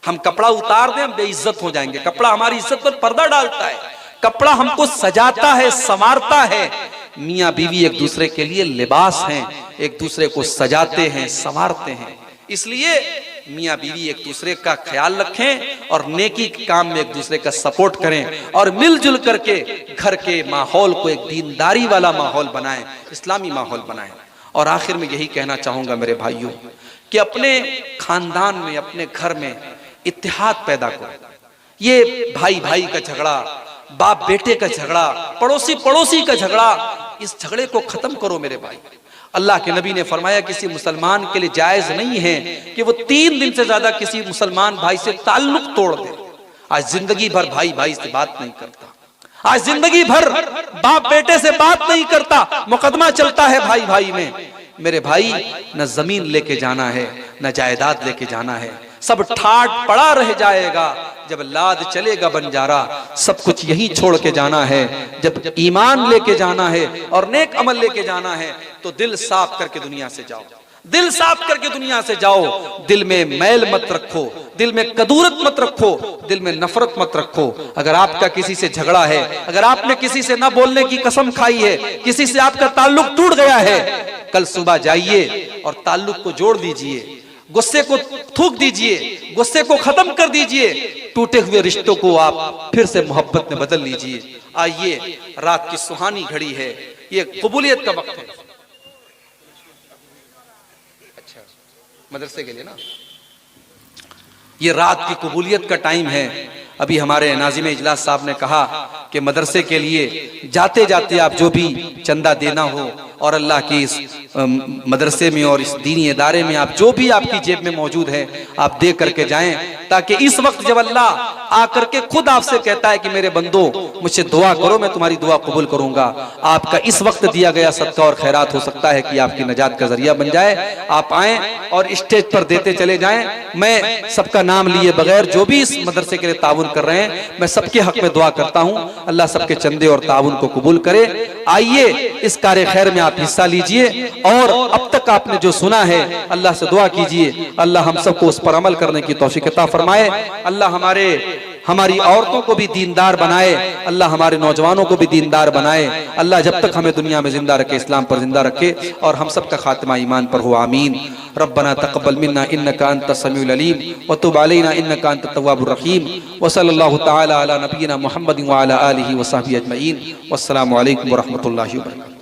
हम कपड़ा उतार दें हम बेइज्जत हो जाएंगे, कपड़ा हमारी इज्जत पर पर्दा डालता है, कपड़ा हमको सजाता है, संवारता है। मियाँ बीवी एक दूसरे के लिए लिबास हैं, एक दूसरे को सजाते हैं, संवारते हैं। इसलिए मियाँ बीवी एक दूसरे का ख्याल रखें और नेकी के काम में एक दूसरे का सपोर्ट करें और मिलजुल करके घर के माहौल को एक दीनदारी वाला माहौल बनाएं, इस्लामी माहौल बनाएं। और आखिर में यही कहना चाहूंगा मेरे भाइयों कि अपने खानदान में, अपने घर में इत्तेहाद पैदा करो। ये भाई भाई का झगड़ा, बाप बेटे का झगड़ा, पड़ोसी पड़ोसी का झगड़ा, इस झगड़े को खत्म करो मेरे भाई। अल्लाह के नबी ने फरमाया किसी मुसलमान के लिए जायज नहीं है कि वो 3 दिन से ज्यादा किसी मुसलमान भाई से ताल्लुक तोड़ दे। आज जिंदगी भर भाई भाई से बात नहीं करता, आज जिंदगी भर बाप बेटे से बात नहीं करता, मुकदमा चलता है भाई भाई में। मेरे भाई, न जमीन लेके जाना है, न जायदाद लेके जाना है, सब ठाट पड़ा रह जाएगा। जब लाद चलेगा बंजारा, सब कुछ यहीं छोड़ के जाना है। जब ईमान लेके जाना है और नेक अमल लेके जाना है तो दिल साफ करके दुनिया से जाओ, दिल साफ करके दुनिया से जाओ। दिल में मैल मत रखो, दिल में कदूरत मत रखो, दिल में नफरत मत रखो। अगर आपका किसी से झगड़ा है, अगर आपने किसी से न बोलने की कसम खाई है, किसी से आपका ताल्लुक टूट गया है, कल सुबह जाइए और ताल्लुक को जोड़ दीजिए, गुस्से को थूक दीजिए, गुस्से को खत्म कर दीजिए, टूटे हुए रिश्तों को आप फिर से मोहब्बत में बदल लीजिए। आइए, रात की सुहानी घड़ी है, ये कबूलियत का वक्त है। अच्छा, मदरसे के लिए ना, ये रात की कबूलियत का टाइम है। अभी हमारे नाज़िम इजलास साहब ने कहा कि मदरसे के लिए जाते जाते आप जो भी चंदा देना हो और अल्लाह की इस मदरसे में और इस दीनी इदारे में आप जो भी आपकी जेब में मौजूद है आप दे करके जाएं, ताकि इस वक्त जब अल्लाह आकर के खुद आपसे कहता है कि मेरे बंदो मुझसे दुआ करो, मैं तुम्हारी दुआ कबूल करूंगा, आपका इस वक्त दिया गया सदका और खैरात हो सकता है कि आपकी नजात का जरिया बन जाए। आप आएं और स्टेज पर देते चले जाएं। मैं सबका नाम लिए बगैर जो भी इस मदरसे के लिए ताउन कर रहे हैं, मैं सबके हक में दुआ करता हूं, अल्लाह सबके चंदे और ताउन को कबूल करे। आइए, इस कार्य खैर में आप हिस्सा लीजिए और अब तक आपने जो सुना है अल्लाह से दुआ कीजिए, अल्लाह हम सबको उस पर अमल करने की तौफीक अता फरमाए। अल्लाह हमारी औरतों को भी दीनदार बनाए, अल्लाह हमारे नौजवानों को भी दीनदार बनाए। अल्लाह जब तक हमें दुनिया में जिंदा रखे, इस्लाम पर जिंदा रखे और हम सब का खात्मा ईमान पर हो, आमीन। रब्बना तक़ब्बल मिन्ना इन्नका अंतस समीउल अलीम व तुब अलैना इन्नका अंतत तव्वाबुर रहीम व सल्लल्लाहु तआला अला नबिय्यिना मुहम्मदिन व अला आलिहि व सहबिहि अजमईन। वस्सलामु अलैकुम व रहमतुल्लाहि व बरकातुहू।